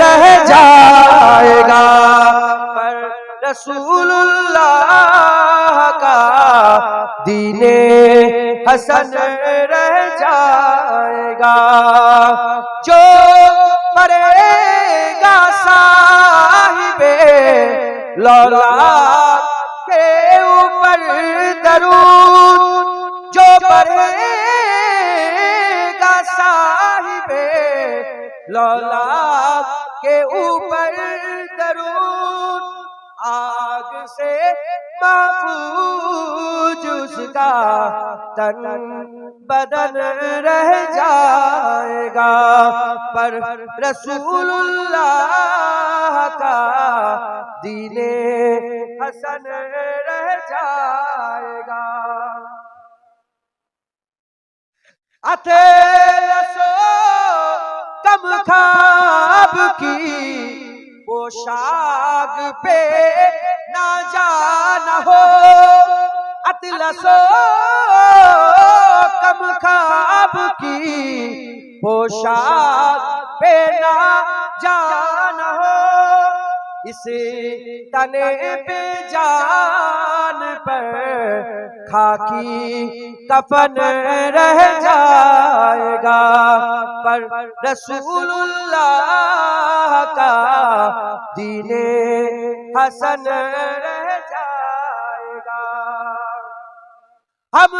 रह जाएगा, पर रसूलुल्लाह का दीने हसन रह जाएगा। जो पढ़ेगा साहिबे लौला के ऊपर दरूद, जो पढ़ेगा साहिबे लौला के ऊपर दरूद, आग से महफूज उसका तन बदन रह जाएगा, पर रसूलुल्लाह का दीने हसन रह जाएगा। अथेलसो कम खाब की पोशाक पे ना जाना हो, अतलसो कम खाब की पोशाक पे ना जाना हो, इस तने पे जान पर खाकी कफन रह जाएगा, पर रसूलुल्लाह का दीने हसन रह जाएगा। हम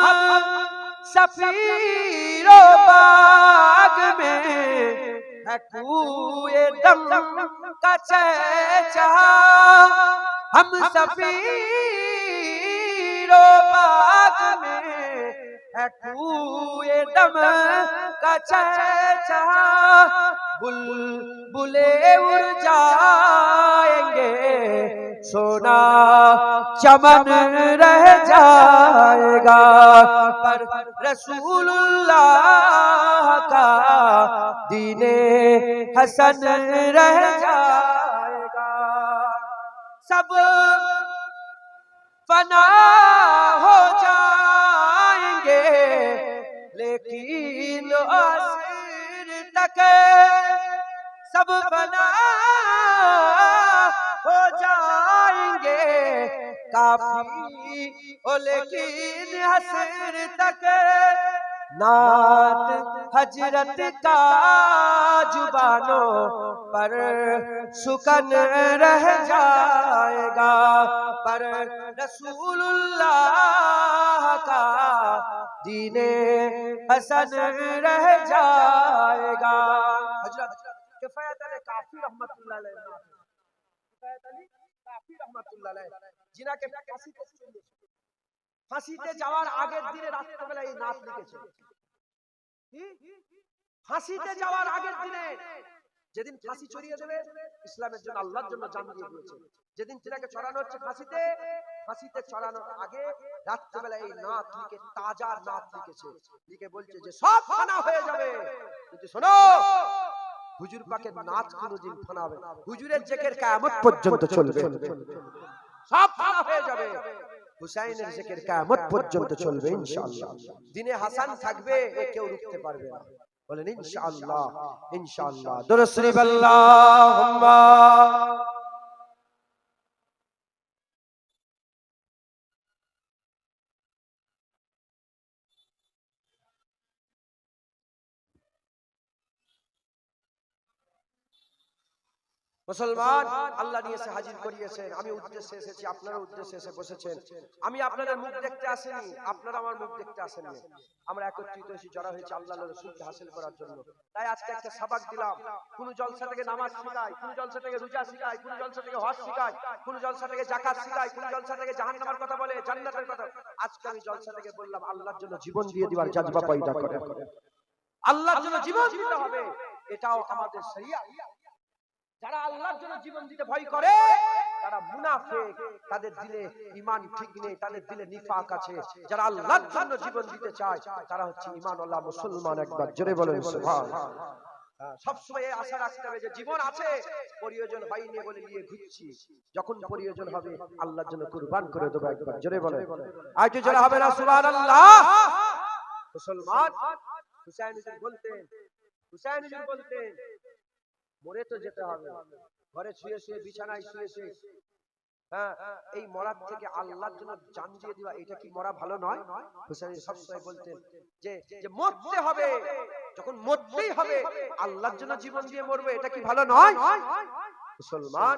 सफीरो बाग में है कुए दम का चहचहा, हम सफीरो बाग में है कुए दम का चहचहा, बुलबुले उड़ जाएंगे सोना चमन रह जाएगा, पर रसूलुल्लाह का दीने हसन रह जाएगा। सब फना हो जाएंगे लेकिन आखिर तक सब फना हो जाएंगे काफी हो लेकिन हसर तक, नात हजरत का जुबानों पर सुकन रह जाएगा, पर रसूलुल्लाह का दीने हसन रह जाएगा। हजरत किफायत अली काफी रहमतुल्लाह अलैह, किफायत अली काफी रहमतुल्लाह अलैह जिনাকে ফাঁসিতে যাওয়ার আগের দিনে রাত্রিবেলা এই নাত লিখেছে। ফাঁসিতে যাওয়ার আগের দিনে যেদিন ফাঁসি চড়িয়ে দেবে ইসলামের জন্য আল্লাহর জন্য জান দিয়ে দিয়েছে, যেদিন তিনাকে চড়ানো হচ্ছে ফাঁসিতে, ফাঁসিতে চড়ানোর আগে রাত্রিবেলা এই নাত লিখে তাজা নাত লিখেছে, লিখে বলছে যে সব ফানা হয়ে যাবে কিন্তু শোনো হুজুর পাকের নাত কোনোদিন ফানা হবে না, হুজুরের জিকির কিয়ামত পর্যন্ত চলবে, সব ফানা হয়ে যাবে, হুসাইনের জিকির কিয়ামত পর্যন্ত চলবে ইনশাআল্লাহ, দিনে হাসান থাকবে, কেউ রুখতে পারবে না। বলেন ইনশাআল্লাহ, ইনশাআল্লাহ। দুরূদ শরীফ আল্লাহুম্মা। মুসলমান, আল্লাহ নিয়ে এসে হাজির করিয়েছেন। আমি উদ্দেশ্যে এসেছি, আপনারা উদ্দেশ্যে এসে বসেছেন। আমি আপনাদের মুখ দেখতে আসিনি, আপনারা আমার মুখ দেখতে আসেননি। আমরা একত্রিত হয়েছি, জড়া হয়েছি আল্লাহর রাসূলকে হাসিল করার জন্য। তাই আজকে একটা সাবাক দিলাম। কোন জলসা থেকে নামাজ শিখায়, কোন জলসা থেকে রোজা শিখায়, কোন জলসা থেকে হজ শিখায়, কোন জলসা থেকে যাকাত শিখায়, কোন জলসা থেকে জাহান্নামের কথা বলে, জান্নাতের কথা। আজকে আমি জলসা থেকে বললাম আল্লাহর জন্য জীবন দিয়ে দিবার জাযবা পয়দা করে। আল্লাহর জন্য জীবন দিতে হবে, এটাও আমাদের শরিয়াত। যারা আল্লাহর জন্য জীবন দিতে ভয় করে তারা মুনাফিক, তাদের দিলে ঈমান ঠিক নেই, তাদের দিলে নিফাক আছে। যারা আল্লাহর জন্য জীবন দিতে চায় তারা হচ্ছে ঈমানওয়ালা মুসলমান। একবার জোরে বলেন সুবহানাল্লাহ। সব সময় এই আশা রাখতে হবে যে জীবন আছে, প্রয়োজন হয়নি বলে নিয়ে ঘুরছি, যখন প্রয়োজন হবে আল্লাহর জন্য কুরবান করে দেব। একবার জোরে বলেন, আজ জোরে হবে না সুবহানাল্লাহ। মুসলমান হুসাইন বলতেন মরে তো যেতে হবে, ঘরে শুয়ে শুয়ে, বিছানায় শুয়ে শুয়ে, হ্যাঁ, এই মরার থেকে আল্লাহর জন্য জান দিয়ে দেওয়া, এটা কি মরা ভালো নয়? হুসাইন সবসময় বলতেন যে মরতে হবে, যখন মরতেই হবে আল্লাহর জন্য জীবন দিয়ে মরবে, এটা কি ভালো নয়? মুসলমান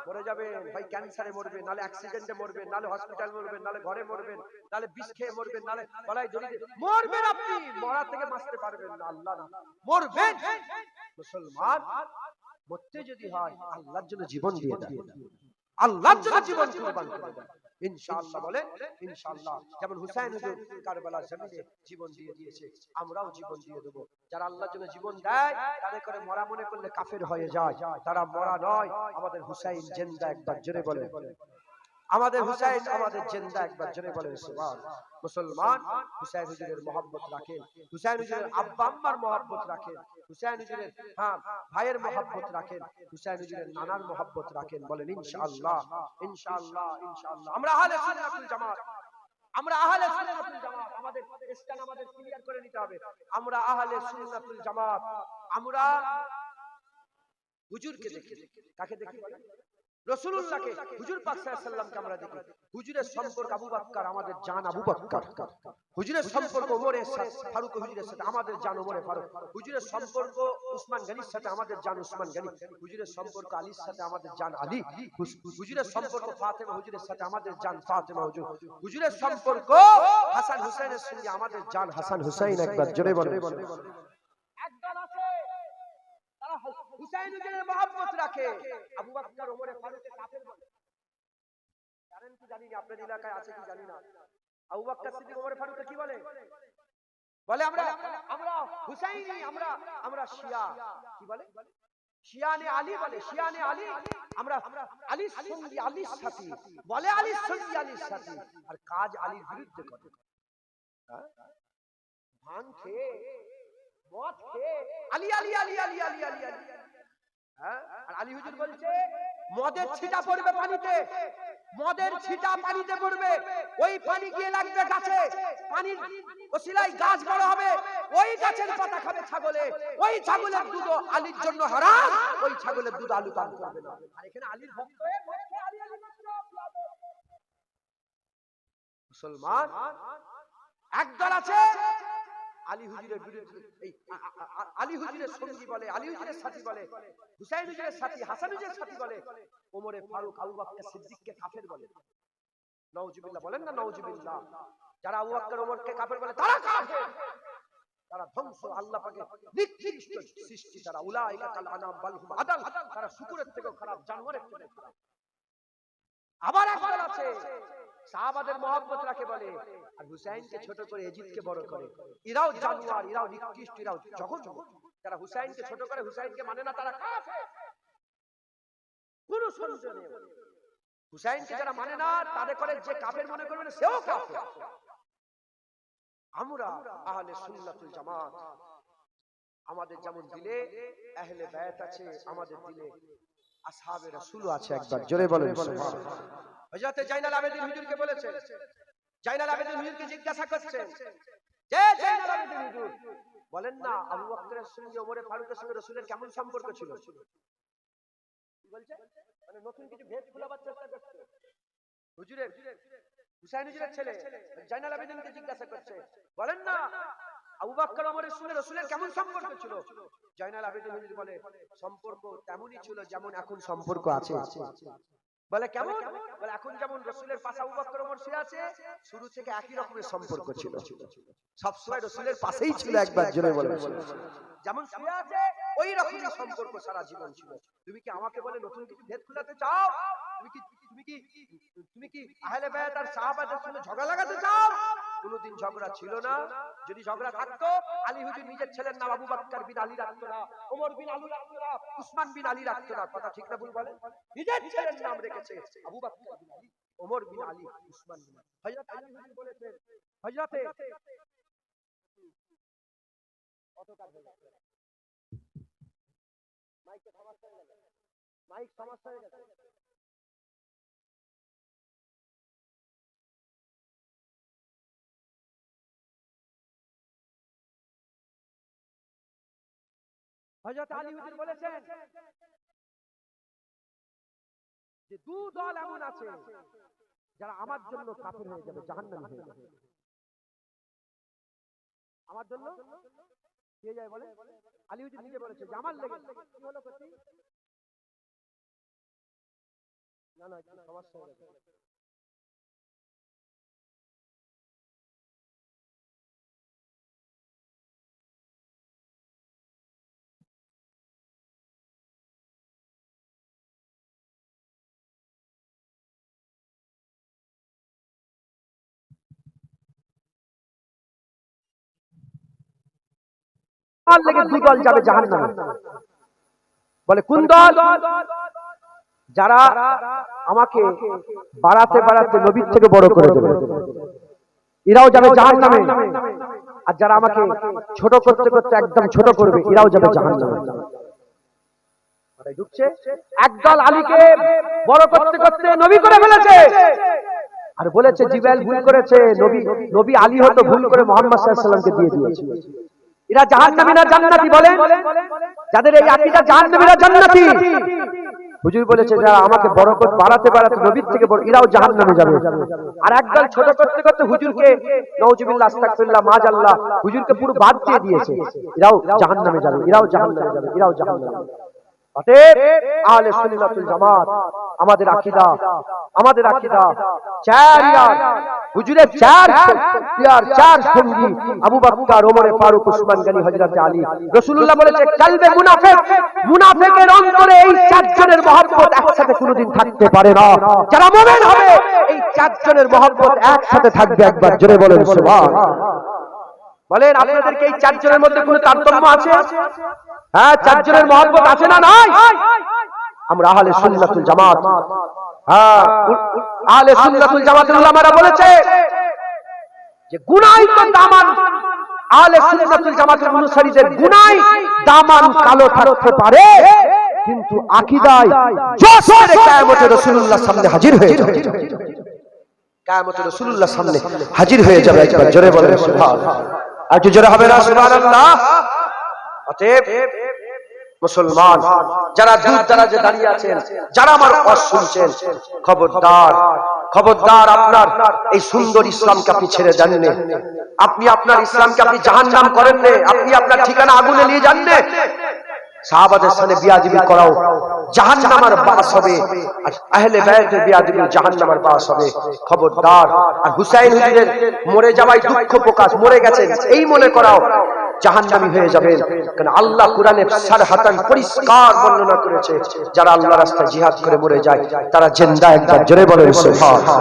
মরে যাবেন, ভাই ক্যান্সারে মরবেন, নালে অ্যাক্সিডেন্টে মরবেন, নালে হসপিটাল মরবেন, নালে ঘরে মরবেন, নালে বিষ খেয়ে মরবেন, নালে গলায় দড়ি দিয়ে মরবেন। আপনি মরা থেকে বাঁচতে পারবেন না, আল্লাহ মরবেন। মুসলমান মরতে যদি হয় আল্লাহর জন্য জীবন দিয়ে দেন, আল্লাহর জন্য জীবন কুরবান করে দেন ইনশাআল্লাহ। বলেন ইনশাআল্লাহ। যেমন হুসাইন হুজুর কারবালার জমিনে জীবন দিয়ে দিয়েছে, আমরাও জীবন দিয়ে দেব। যারা আল্লাহর জন্য জীবন দেয় তাদের করে মরা মনে করলে কাফের হয়ে যায়, তারা মরা নয়। আমাদের হুসাইন জিন্দা, একবার জোরে বলেন আমাদের হুসাইন আমাদের জিন্দা, একবার জোরে বলেন সুবহানাল্লাহ। মুসলমান হুসাইন হুজুরের মহব্বত রাখেন, হুসাইন হুজুরের আব্বা আম্মার মহব্বত রাখেন, হুসাইন হুজুরের ভাইয়ের মহব্বত রাখেন, হুসাইন হুজুরের নানার মহব্বত রাখেন। বলেন ইনশাআল্লাহ, ইনশাআল্লাহ, ইনশাআল্লাহ। আমরা আহলে সুন্নাতুল জামাত, আমরা আহলে সুন্নাতুল জামাত। আমাদের স্ট্যান্ড আমাদের ক্লিয়ার করে নিতে হবে। আমরা আহলে সুন্নাতুল জামাত। আমরা হুজুরকে দেখি, কাকে দেখি? বলেন রাসূলুল্লাহকে, হুজুর পাক সাল্লাল্লাহু আলাইহি ওয়াসাল্লামকে আমরা দেখি। হুজুরের সম্পর্ক আবু বকর, আমাদের জান আবু বকর। হুজুরের সম্পর্ক ওমরের সাথে, ফারুক হুজুরের সাথে, আমাদের জান ওমরে ফারুক। হুজুরের সম্পর্ক উসমান গনির সাথে, আমাদের জান উসমান গনি। হুজুরের সম্পর্ক আলীর সাথে, আমাদের জান আলী। হুজুরের সম্পর্ক ফাতেমা হুজুরের সাথে, আমাদের জান ফাতেমা হুজুর। হুজুরের সম্পর্ক হাসান হুসাইনের সঙ্গে, আমাদের জান হাসান হুসাইন। একবার জোরে বলেন। একদল আছে তারা হুসাইন হুজুরের মহব্বত রাখে, আবু বকর ওমরে ফারুককে কাফের বলে। জানেন কি জানি না, আপনাদের এলাকায় আছে কি জানি না, আবু বকর সিদ্দিক ওমরে ফারুককে কি বলে? বলে আমরা হুসাইনি, আমরা শিয়া। কি বলে? শিয়ানে আলী বলে, শিয়ানে আলী। আমরা আলীর সঙ্গী, আলীর সাথী বলে, আলীর সঙ্গী, আলীর সাথী। আর কাজ আলীর বিরুদ্ধে করে। ভাঙ খেয়ে, মদ খেয়ে আলী আলী আলী আলী আলী আলী আলী। হ্যাঁ, আর আলী হুজুর বলছে মদের ছিটা পড়বে পানিতে, মদের ছিটা পানিতে পড়বে, ওই পানি গিয়ে লাগবে গাছে, পানির ওসিলায় গাছ বড় হবে, ওই গাছের পাতা খাবে ছাগলে, ওই ছাগলের দুধ আলীর জন্য হারাম, ওই ছাগলের দুধ আলু পান করবে না। আর এখানে আলীর ভক্ত হয়ে আলী আলী মুসলমান একদল আছে আলী হুজুরের বিরুদ্ধে, এই আলী হুজুরের সঙ্গী বলে, আলী হুজুরের সাথী বলে, হুসাইন হুজুরের সাথী, হাসান হুজুরের সাথী বলে, ওমরে ফারুক, আবু বকর সিদ্দিককে কাফের বলে। নাউজুবিল্লাহ বলেন না, নাউজুবিল্লাহ। যারা আবু বকর ওমরকে কাফের বলে তারা কাফের, তারা ধ্বংস, আল্লাহ পাকের নিকৃষ্ট সৃষ্টি। তারা উলাইকা কাল আনাম বাল হুম আদাল, তারা শুকুরের থেকেও খারাপ, জানোয়ারের থেকেও খারাপ। আবার একদল আছে সাহাবাদের মহব্বত রাখে বলে, আর হুসাইনকে ছোট করে, এজিদকে বড় করে। এরাও জানোয়ার, এরাও নিকৃষ্ট, এরাও জঘন্য। যারা হুসাইনকে ছোট করে, হুসাইনকে মানে না, তারা কাফের। কোন সন্দেহ নেই, হুসাইনকে যারা মানে না তাদের করে যে কাফের মনে করবে, সেও কাফের। আমরা আহলে সুন্নাতুল জামাত। আমাদের যেমন দিলে আহলে বায়াত আছে, আমাদের দিলে আসহাবে রাসূল আছে। একবার জোরে বলেন সুবহানাল্লাহ। হযরত জাইনাল আবেদিন হুজুরকে বলেছেন, জাইনাল আবেদিন হুজুরকে জিজ্ঞাসা করছেন যে জাইনাল আবেদিন হুজুর, বলেন না আবু বকরের সঙ্গে ওমর ফারুকের সঙ্গে রাসূলের কেমন সম্পর্ক ছিল? কি বলছে? মানে নতুন কিছু ভেদ খোলাবার চেষ্টা করছে। হুজুরের হুসাইন হুজুরের ছেলে জাইনাল আবেদিনকে জিজ্ঞাসা করছে, বলেন না আবু বকর ওমরের সঙ্গে রাসূলের কেমন সম্পর্ক ছিল? জাইনাল আবেদিন হুজুর বলে, সম্পর্ক তেমনই ছিল যেমন এখন সম্পর্ক আছে। বলে কেমন? বলে এখন যেমন রাসূলের পাশে আবু বকর ওমর শুয়ে আছে, শুরু থেকে একই রকমের সম্পর্ক ছিল, সব সময় রাসূলের পাশেই ছিল। একবার জোরে বলে, যেমন শুয়ে আছে ওই রকমই সম্পর্ক সারা জীবন ছিল। তুমি কি আমাকে বলে নতুন কিছু ভেদ খোলাতে চাও? তুমি কি আহলে বায়াত আর সাহাবাদের সঙ্গে ঝগড়া লাগাতে চাও? কোনদিন ঝগড়া ছিল না। যদি ঝগড়া থাকতো, আলী হুজুর নিজের ছেলের নাম আবু বকর বিন আলী রাখতো না, ওমর বিন আলী রাখতো না, উসমান বিন আলী রাখতো না। কথা ঠিক না ভুল বলেন? নিজের ছেলের নাম রেখেছে আবু বকর বিন আলী, ওমর বিন আলী, উসমান বিন আলী। হযরত আলী হুজুর বলেছেন, হযরতে অতকার হয়ে গেছে, মাইকে সমস্যা হয়ে গেছে, মাইক সমস্যা হয়ে গেছে। হযরত আলী হুজুর বলেছেন যে দু দল এমন আছে যারা আমার জন্য কাফের হয়ে যাবে, জাহান্নামী হয়ে যাবে। আমার জন্য কে যায় বলে? আলী হুজুর নিজে বলেছে যে আমার লেগে কি হলো করতে? না না, কি সমস্যা হয়ে গেছে। আমার লেগে দু দল যাবে জাহান্নামে। বলে কোন দল? যারা আমাকে বাড়াতে বাড়াতে নবীর থেকে বড় করে দেবে, এরাও যাবে জাহান্নামে। আর যারা আমাকে ছোট করতে করতে একদম ছোট করবে, এরাও যাবে জাহান্নামে। ঢুকছে একদল আলীকে বড় করতে করতে নবী করে ফেলেছে, আর বলেছে জিবরাইল ভুল করেছে, নবী আলী হয়তো ভুল করে মুহাম্মদ সাল্লাল্লাহু আলাইহি ওয়াসাল্লামকে দিয়ে দিয়েছে। এরা জাহান্নামী না জান্নাতি বলেন? যাদের এই আকীদা, জাহান্নামী না জান্নাতি? হুজুর বলেছে যারা আমাকে বরকত বাড়াতে বাড়াতে নবীর থেকে বড়, এরাও জাহান্নামে যাবে। আর একদল ছোট করতে করতে হুজুরকে নাউজুবিল্লাহ আস্তাগফিরুল্লাহ মাযাল্লাহ হুজুরকে পুরো বাদ দিয়ে দিয়েছে, এরাও জাহান্নামে যাবে, এরাও জাহান্নামে যাবে, এরাও জাহান্নামে যাবে। অতএব আহলে সুন্নাতুল জামাত আমাদের আকীদা চার ইয়ার হুজুরের চার সঙ্গী আবু বকর, ওমর ফারুক, উসমান গনি, হযরত আলী। রাসূলুল্লাহ বলেছে কালবে মুনাফিকের অন্তরে এই চারজনের মহব্বত একসাথে কোনোদিন থাকতে পারে না। যারা মুমিন হবে এই চারজনের মহব্বত একসাথে থাকবে। একবার জোরে বলেন সুবহানাল্লাহ। বলেন আপনাদেরকে এই চারজনের মধ্যে কোনো তারতম্য আছে? হ্যাঁ, চারজনের মহব্বত আছে না নাই? আমরা আহলে সুন্নাতুল জামাত, হ্যাঁ আহলে সুন্নাতুল জামাতের উলামারা বলেছে যে গুনাহ তো দামান, আহলে সুন্নাতুল জামাতের অনুসারীদের গুনাহ দামান কালো থাকতে পারে, কিন্তু আকীদায় জোশে কিয়ামতে রাসূলুল্লাহ সামনে হাজির হয়ে যাবে। কিয়ামতে রাসূলুল্লাহ সামনে হাজির হয়ে যাবে। একবার জোরে বলেন সুবহানাল্লাহ। আর কি জোরে হবে না সুবহানাল্লাহ? অতএব মুসলমান যারা দূর দারাজে দাঁড়িয়ে আছেন, যারা আমার ওয়াজ শুনছেন, খবরদার আপনার এই সুন্দর ইসলামকে আপনি ছেড়ে দেন না। আপনি আপনার ইসলামকে আপনি জাহান্নাম করেন না, আপনি আপনার ঠিকানা আগুনে নিয়ে যান না। সাহাবাদের সাথে বিয়াদবি করাও জাহান্নামের বাস হবে, আর আহলে বায়াতের বিয়াদবি জাহান্নামের বাস হবে। খবরদার। আর হুসাইন হুজুরের মরে যাওয়ায় দুঃখ প্রকাশ, মরে গেছেন এই মনে করাও জাহান্নামী হয়ে যাবেন। কারণ আল্লাহ কোরআনে সারহাতান পরিষ্কার বর্ণনা করেছে, যারা আল্লাহর রাস্তায় জিহাদ করে মরে যায় তারা জিন্দা। একবার জোরে বলেন সুবহানাল্লাহ।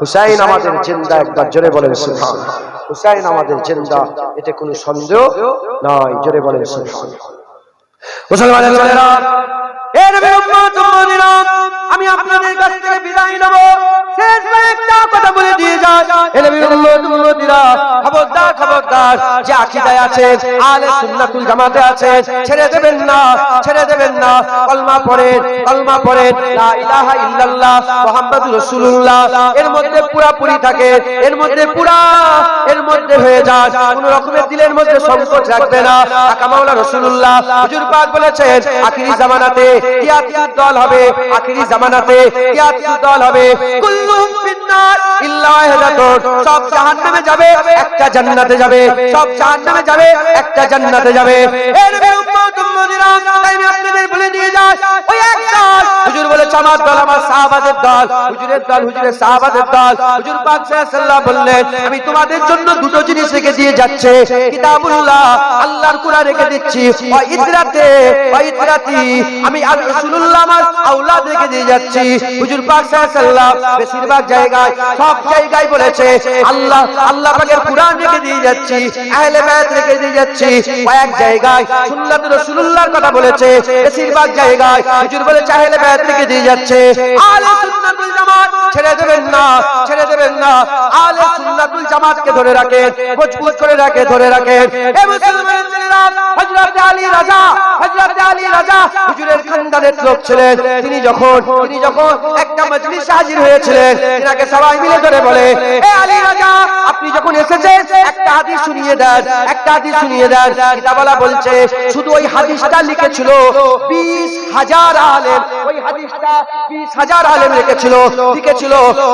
হুসাইন আমাদের জিন্দা, একবার জোরে বলেন সুবহানাল্লাহ। হুসাইন আমাদের জিন্দা, এতে কোনো সন্দেহ নাই। জোরে বলেন সুবহানাল্লাহ। মুসলমানের ভাইরা, এ নবীর উম্মত উম্মতিরা, আমি আপনাদের কাছ থেকে বিদায় নেব। শেষবার একটা কথা বলে দিয়ে যান, এ নবীর উম্মত উম্মতিরা, খবরদার যে আকীদায় আছেন, আহলে সুন্নাতুল জামাতে আছেন, ছেড়ে দেবেন না, ছেড়ে দেবেন না। কলমা পড়েন, কলমা পড়েন, লা ইলাহা ইল্লাল্লাহ মুহাম্মাদুর রাসূলুল্লাহ এর মধ্যে পুরাপুরি থাকে, এর মধ্যে পুরা, এর মধ্যে হয়ে যায়, কোন রকমের দিলের মধ্যে সংকোচ রাখবে না। আকা মাওলানা রাসূলুল্লাহ হুজুর পাক বলেছেন আখিরি জামানাতে কিয়ামতের দল হবে, আখিরি জামানাতে কিয়ামতের দল হবে, কুল্লুহুম ফিন্নার ইল্লা ওয়াহিদাতুন, সব জাহান্নামে যাবে, একটা জান্নাতে যাবে, সব জাহান্নামে যাবে, একটা জান্নাতে যাবে। এর নবী উম্মত উম্মতিরা, তাই আমি আপনাদের বলে দিয়ে যাই, ওই এক দল হুজুর বলেছে আমার দল, আমার সাহাবাদের দল, হুজুরের দল, হুজুরের সাহাবাদের দল। হুজুর পাক সাল্লাল্লাহু আলাইহি বললেন আমি তোমাদের জন্য দুটো জিনিস রেখে দিয়ে যাচ্ছে, কিতাবুল্লাহ আল্লাহর কোরআন রেখে দিচ্ছি, ওয়া ইতরাতে, ওয়া ইতরাতি আমি আর রাসূলুল্লাহ আমার আওলাদ রেখে দিয়ে যাচ্ছি। হুজুর পাক সাল্লাল্লাহু আলাইহি বেশিরভাগ জায়গায়, সব জায়গায় বলেছে আল্লাহ, আল্লাহ পাকের কোরআন রেখে দিয়ে যাচ্ছি, আহলে বায়াত রেখে দিয়ে যাচ্ছি। কয়েক জায়গায় সুন্নাত রাসূলুল্লাহর কথা বলেছে, বেশিরভাগ জায়গায় হুজুর বলেছে আহলে বায়াত রেখে দিয়ে যাচ্ছে। আহলে সুন্নাতুল জামাত ছেড়ে দেবেন না, ছেড়ে দেবেন না। আহলে সুন্নাতুল জামাতকে ধরে রাখেন, মজবুত করে রাখে, ধরে রাখেন। এ মুসলমান ছেলেরা, হযরত আলী রাজা, হযরত আলী রাজা হুজুরের খানদানের লোক ছিলেন। তিনি যখন একটা মজলিসে হাজির হয়েছিলেন, তিনাকে সবাই মিলে ধরে বলে এ আলী রাজা আপনি যখন এসেছেন একটা হাদিস শুনিয়ে দেন, একটা হাদিস শুনিয়ে দেন। কিতাবওয়ালা বলছে শুধু ওই হাদিসটা লিখেছিল 20,000 আলেম, ওই হাদিসটা 20,000 আলেম লিখেছিল,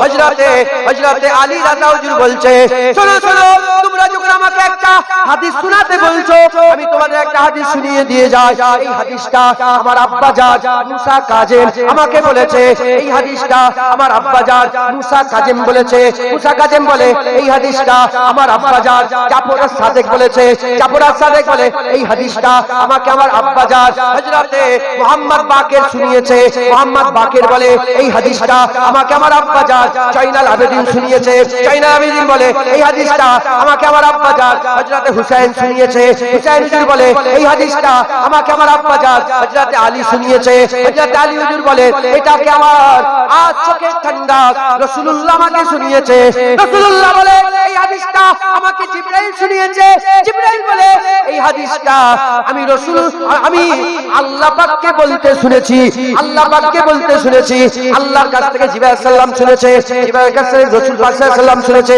হযরতে আলী রাজা হুজুর বলছে শোনো শোনো, তোমরা যখন আমাকে একটা হাদিস শোনাতে বলছো আমি তোমাদের একটা হাদিস শুনিয়ে দিয়ে যাই। এই হাদিসটা আমার আব্বাজান মুসা কাজেম আমাকে বলেছে, এই হাদিসটা আমার আব্বাজান মুসা কাজেম বলেছে। মুসা কাজেম বলে এই হাদিসটা আমার আব্বাজান জাফর সাদেক বলেছে, জাফর সাদেক বলে এই হাদিসটা আমাকে আমার আব্বাজান হযরতে মুহাম্মদ বাকের শুনিয়েছে, মুহাম্মদ বাকের বলে এই হাদিসটা আমাকে আমার আব্বাজান জয়নাল আবেদিন শুনিয়েছে, জয়নাল আবেদিন বলে এই হাদিসটা আমাকে আমার আব্বাজান হযরতে হুসাইন শুনিয়েছে, হুসাইন হুজুর বলে এই হাদিসটা আমাকে আমার আব্বাজান হযরতে আলী শুনিয়েছে, হযরতে আলী হুজুর বলে এটাকে আমার আজ চোখের ঠান্ডা রাসূলুল্লাহ আমাকে শুনিয়েছে, রাসূলুল্লাহ বলে এই হাদিসটা আমাকে জিবরাইল শুনিয়েছে, জিবরাইল বলে এই হাদিসটা আমি আল্লাহ পাককে বলতে শুনেছি, আল্লাহ পাককে বলতে শুনেছি। আল্লাহর কাছ থেকে জিবরাইল সাল্লাম শুনেছে, জিবরাইল কাছ থেকে রাসূল পাক সাল্লাম শুনেছে,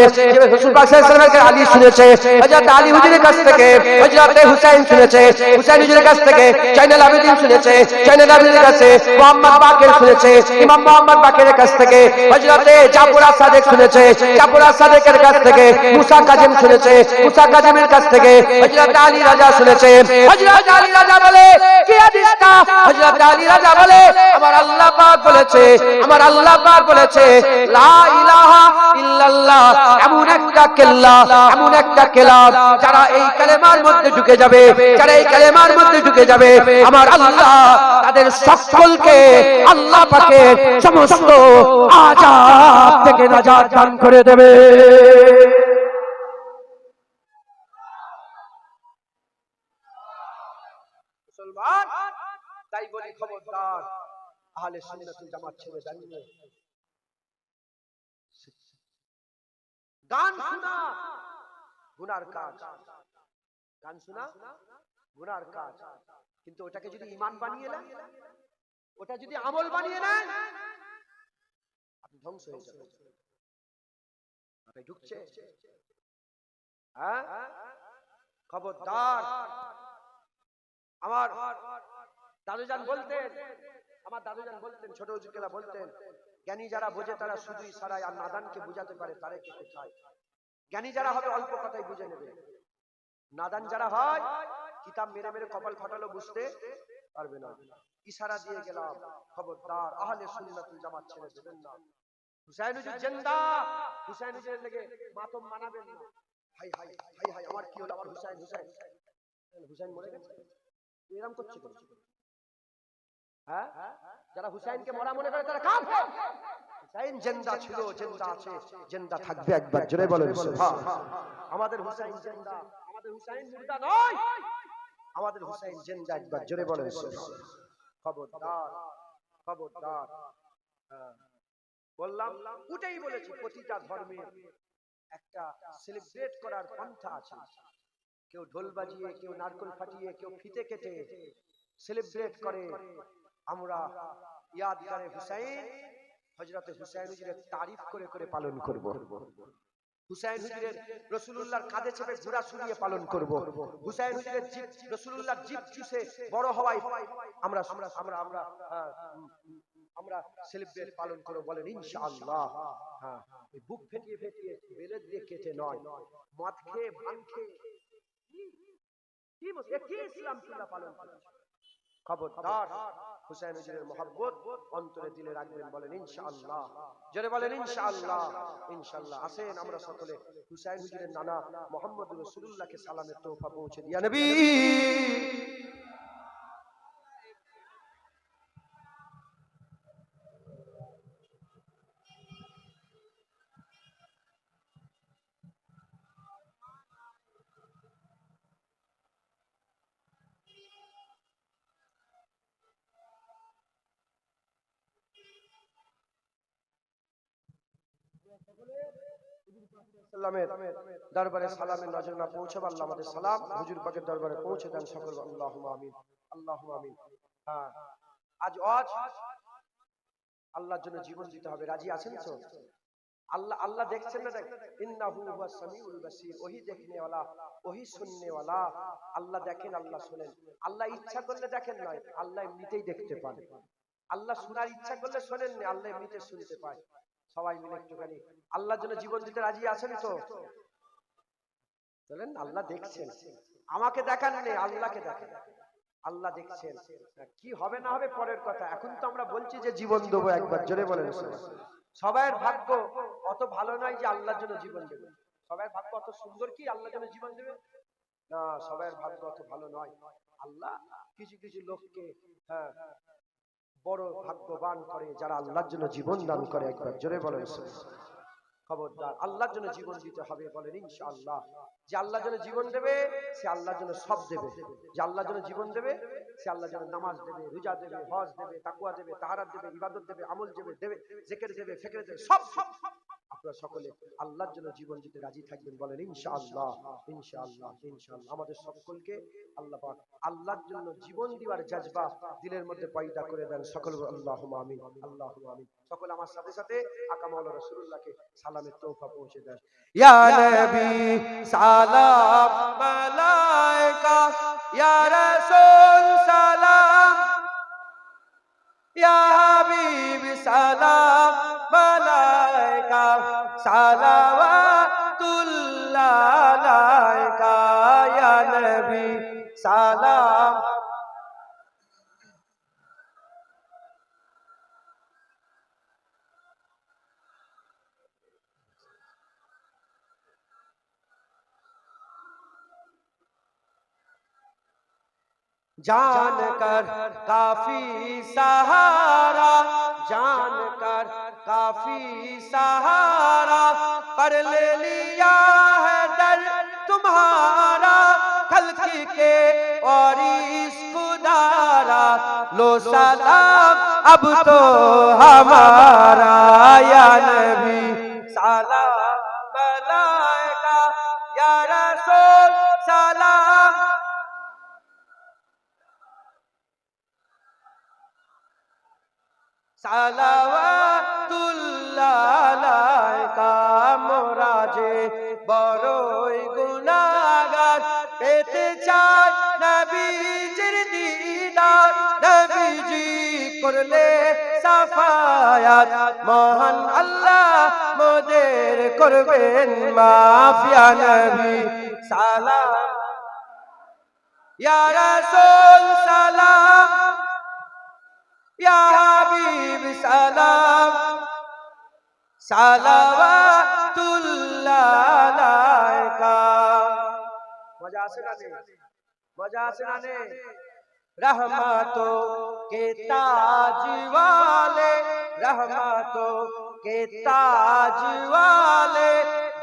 রাসূল পাক সাল্লামের কাছে আলী শুনেছে, হযরত আলী হুজুরের কাছ থেকে হযরতে হুসাইন শুনেছে, হুসাইন হুজুরের কাছ থেকে জয়নাল আবেদিন শুনেছে, জয়নাল আবেদিনের কাছে মুহাম্মদ বাকের শুনেছে, ইমাম মুহাম্মদ বাকের কাছ থেকে হযরতে জাফর সাদেক শুনেছে, জাফর সাদেকের কাছ থেকে মুসা কাজেম শুনেছে, মুসা কাজেমের কাছ থেকে হযরত আলী রাজা শুনেছে। হযরত আলী রাজা বলে কি হাদিসটা, হযরত আলী রাজা বলে আমার আল্লাহ পাক বলেছে, আমার আল্লাহ পাক বলেছে লা ইলাহা ইল্লাল্লাহ এমন একটা কেল্লা, এমন একটা কেলাম যারা এই কালেমার মধ্যে ঢুকে যাবে, যারা এই কালেমার মধ্যে ঢুকে যাবে আমার আল্লাহ তাদের সকলকে আল্লাহ পাকের সমস্ত আযাব থেকে নাজাত দান করে দেবে। মুসলমান তাই বলি খবরদার আহলে সুন্নাতুল জামাত ছেড়ে জানিয়ে গান শোনা গুনার কাজ, গান শোনা গুনার কাজ, কিন্তু ওটাকে যদি ঈমান বানিয়ে নেন, ওটা যদি আমল বানিয়ে নেন আপনি ধ্বংস হয়ে যাবেন। আপনি ঢুকছে হ্যাঁ, খবরদার। আমার দাদুজান বলতেন, আমার দাদুজান বলতেন, ছোট হুজুরকেলা বলতেন জ্ঞানী যারা বোঝে তারা শুধু ইশারায় আর নাদানকে বুঝাতে পারে তারে কে কোথায়। জ্ঞানী যারা হবে অল্প কথাই বুঝে নেবে, নাদান যারা হয় কিতাব মেরে মেরে কপাল ফাটালো বুঝতে পারবে না। ইশারা দিয়ে গেলাম খবরদার আহলে সুন্নাতুল জামাত ছেড়ে দেবেন না। হুসাইন হুজুর জিন্দা, হুসাইন হুজুরের লেগে মাতম মানাবেন না। হাই হাই হাই হাই আমার কি হলো, আমার হুসাইন হুসাইন হুসাইন মরে গেছে, এরকম করছে কেন? হ্যাঁ, যারা হুসাইনকে মরা মনে করে তারা কাফের। হুসাইন জিন্দা ছিল, জিন্দা আছে, জিন্দা থাকবে, একবার জোরে বলেন সুবহান। আমাদের হুসাইন জিন্দা, আমাদের হুসাইন মুর্দা নয়, আমাদের হুসাইন জিন্দা, একবার জোরে বলেন সুবহান। খবরদার খবরদার। বললাম ওটাই বলেছি, প্রতিটা ধর্মের একটা সেলিব্রেট করার পন্থা আছে, কেউ ঢোল বাজিয়ে, কেউ নারকেল ফাটিয়ে, কেউ ফিতে কেটে সেলিব্রেট করে। আমরা ইয়াদগারে হুসাইন, হযরতে হুসাইন হুজুরের তারিফ করে করে পালন করব। হুসাইন হুজুরের রাসূলুল্লাহর কাঁধে চেপে ঘোড়া শুনিয়ে পালন করব। হুসাইন হুজুরের জিব রাসূলুল্লাহর জিব চুষে বড় হওয়ায় আমরা আমরা আমরা আমরা সেলিব্রেট পালন করব, বলেন ইনশাআল্লাহ। হ্যাঁ, এই বুক ফেটিয়ে ফেটিয়ে বেলের দিয়ে কেটে নয়, মদ খেয়ে ভাঙ খেয়ে কি ইসলাম সুন্নাহ পালন করছে। খবরদার, হুসাইন হুজুরের মহব্বত অন্তরে দিলে রাখবেন, বলেন ইনশাআল্লাহ। জোরে বলেন ইনশাআল্লাহ। ইনশাআল্লাহ। আসেন আমরা সকলে হুসাইন হুজুরের নানা মুহাম্মদ রাসূলুল্লাহকে সালামের তোহফা পৌঁছে দিয়া নবী। দরবারে সালামের নজর না পৌঁছাবে, আল্লাহ আমাদের সালাম হুজুর পাকের দরবারে পৌঁছে দেন সকল, আল্লাহুম্মা আমিন, আল্লাহুম্মা আমিন। হ্যাঁ, আজ আল্লাহর জন্য জীবন দিতে হবে, রাজি আছেন তো? আল্লাহ আল্লাহ দেখছেন না? ইন্নাহু হুয়াস সামিউল বাসীর, ওহি দেখনে ওয়ালা, ওহি শুননে ওয়ালা। আল্লাহ দেখেন, আল্লাহ শুনেন। আল্লাহ ইচ্ছা করলে দেখেন নয়, আল্লাহ এমনিতেই দেখতে পান। আল্লাহ শোনার ইচ্ছা করলে শোনেন না, আল্লাহ এমনিতে শুনতে পায়। সবাই মিলে একটুখানি আল্লাহর জন্য জীবন দিতে রাজি আছেন তো? বলেন আল্লাহ দেখছেন, আমাকে দেখান নেই, আল্লাহকে দেখেন। আল্লাহ দেখছেন, কি হবে না হবে পরের কথা। এখন তো আমরা বলছি যে জীবন দেবো একবার, জোরে বলেন। সবার ভাগ্য অত ভালো নয় যে আল্লাহর জন্য জীবন দেবে। সবার ভাগ্য অত সুন্দর কি আল্লাহর জন্য জীবন দেবে না, সবার ভাগ্য অত ভালো নয়। আল্লাহ কিছু কিছু লোককে বড় ভাগ্যবান করে যারা আল্লাহর জন্য জীবন দান করে, একবার জোরে বলেন। খবরদার, আল্লাহর জন্য জীবন দিতে হবে, বলেন ইনশাআল্লাহ। যে আল্লাহর জন্য জীবন দেবে সে আল্লাহর জন্য সব দেবে। যে আল্লাহর জন্য জীবন দেবে সে আল্লাহর জন্য নামাজ দেবে, রোজা দেবে, হজ দেবে, তাকওয়া দেবে, তাহারাত দেবে, ইবাদত দেবে, আমল দেবে, জিকির দেবে, ফিকির দেবে, সব। আপনারা সকলে আল্লাহর জন্য জীবন দিতে রাজি থাকবেন, বলেন ইনশাআল্লাহ, ইনশাআল্লাহ, ইনশাআল্লাহ। আমাদের সকলকে আল্লাহ পাক আল্লাহর জন্য জীবন দেওয়ার জজবা দিলের মধ্যে পয়দা করে দেন সকল, আল্লাহুম্মা আমিন, আল্লাহুম্মা আমিন। সকল আমার সাথে সাথে আকা মাওলানা রাসূলুল্লাহকে সালামের তোহফা পৌঁছে দেন। ইয়া নবী সালাম মালাইকা, ইয়া রাসূল সালাম, ইয়া হাবিব সালাম মালাইকা, সালাওয়াতুল্লাহ আলাইকা, ইয়া নবী সালাম। जानकर काफी सहारा, जानकर काफी सहारा, पर ले लिया है डर तुम्हारा, खल्की के और इस खुदारा, लो सलाम अब तो हमारा, या नबी सलाम मलाइका, या रसूल सलाम, সালাওয়াতুল্লাহ আলাইকা। মোরা যে বড়ই গুনাহগার, পেতে চাই নবীজির দিদার, নবীজি করলে সাফায়াত, মহান আল্লাহ মোদের করবেন মাফ, ইয়া নবী সালাম, ইয়া রাসূল সালাম, ইয়া হাবিব সালাম, সালাওয়াতুল্লাহ আলাইকা। মজা আছে না নেই? মজা আছে না নেই? रहमतों के ताज वाले, रहमतों के ताज वाले,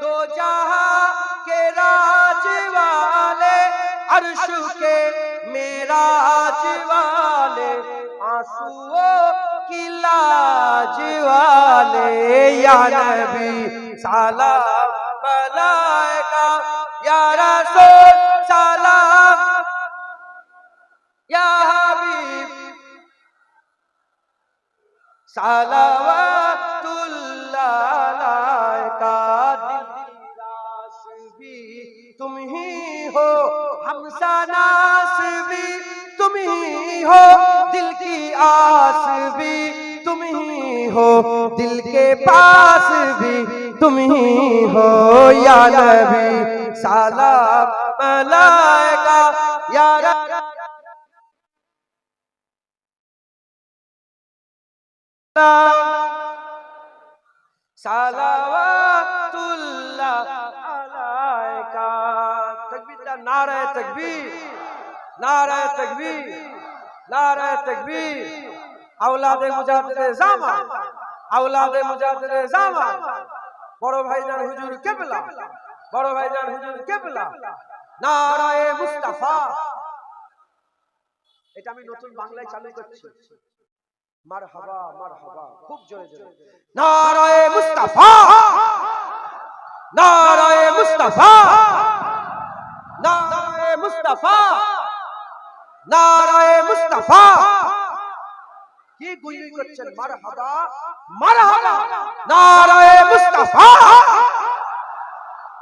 दो जहां के राज वाले, अर्श के मेराज वाले, आंसुओं की लाज वाले, या नबी सलाम मलाइका, या रसूल सलावतुल्लाह अलैका दिल की रास भी तुम ही हो, हमसा नास भी तुम ही हो, दिल की आस भी तुम ही हो, दिल के पास भी तुम ही हो, या नबी सलाम अलैका या सलावतुल्लाह अलैका। तकबीर, नारे तकबीर, नारे तकबीर, नारे तकबीर। औलादे मुजाद्दिद ज़ामान, औलादे मुजाद्दिद ज़ामान, বড় ভাইজান হুজুর কিবলা, বড় ভাইজান হুজুর কিবলা, নারায়ে মুস্তাফা। এটা আমি নতুন বাংলায় চালু করছি। মারহাবা মারহাবা, খুব জোরে জোরে। নারায়ে মুস্তাফা, নারায়ে মুস্তাফা, নারায়ে মুস্তাফা, নারায়ে মুস্তাফা। কি গুইগুই করছেন? মারহাবা মারহাবা, নারায়ে মুস্তাফা,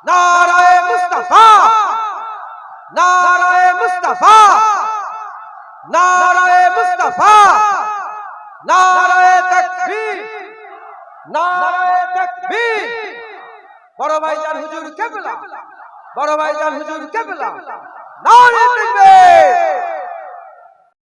নারায়ে মুস্তাফা, নারায়ে মুস্তাফা, নারায়ে মুস্তাফা, নারায়ে তাকবীর, নারায়ে তাকবীর। বড় ভাইজান হুজুর কিবলা, বড় ভাইজান হুজুর কিবলা, নারায়ে তাকবীর।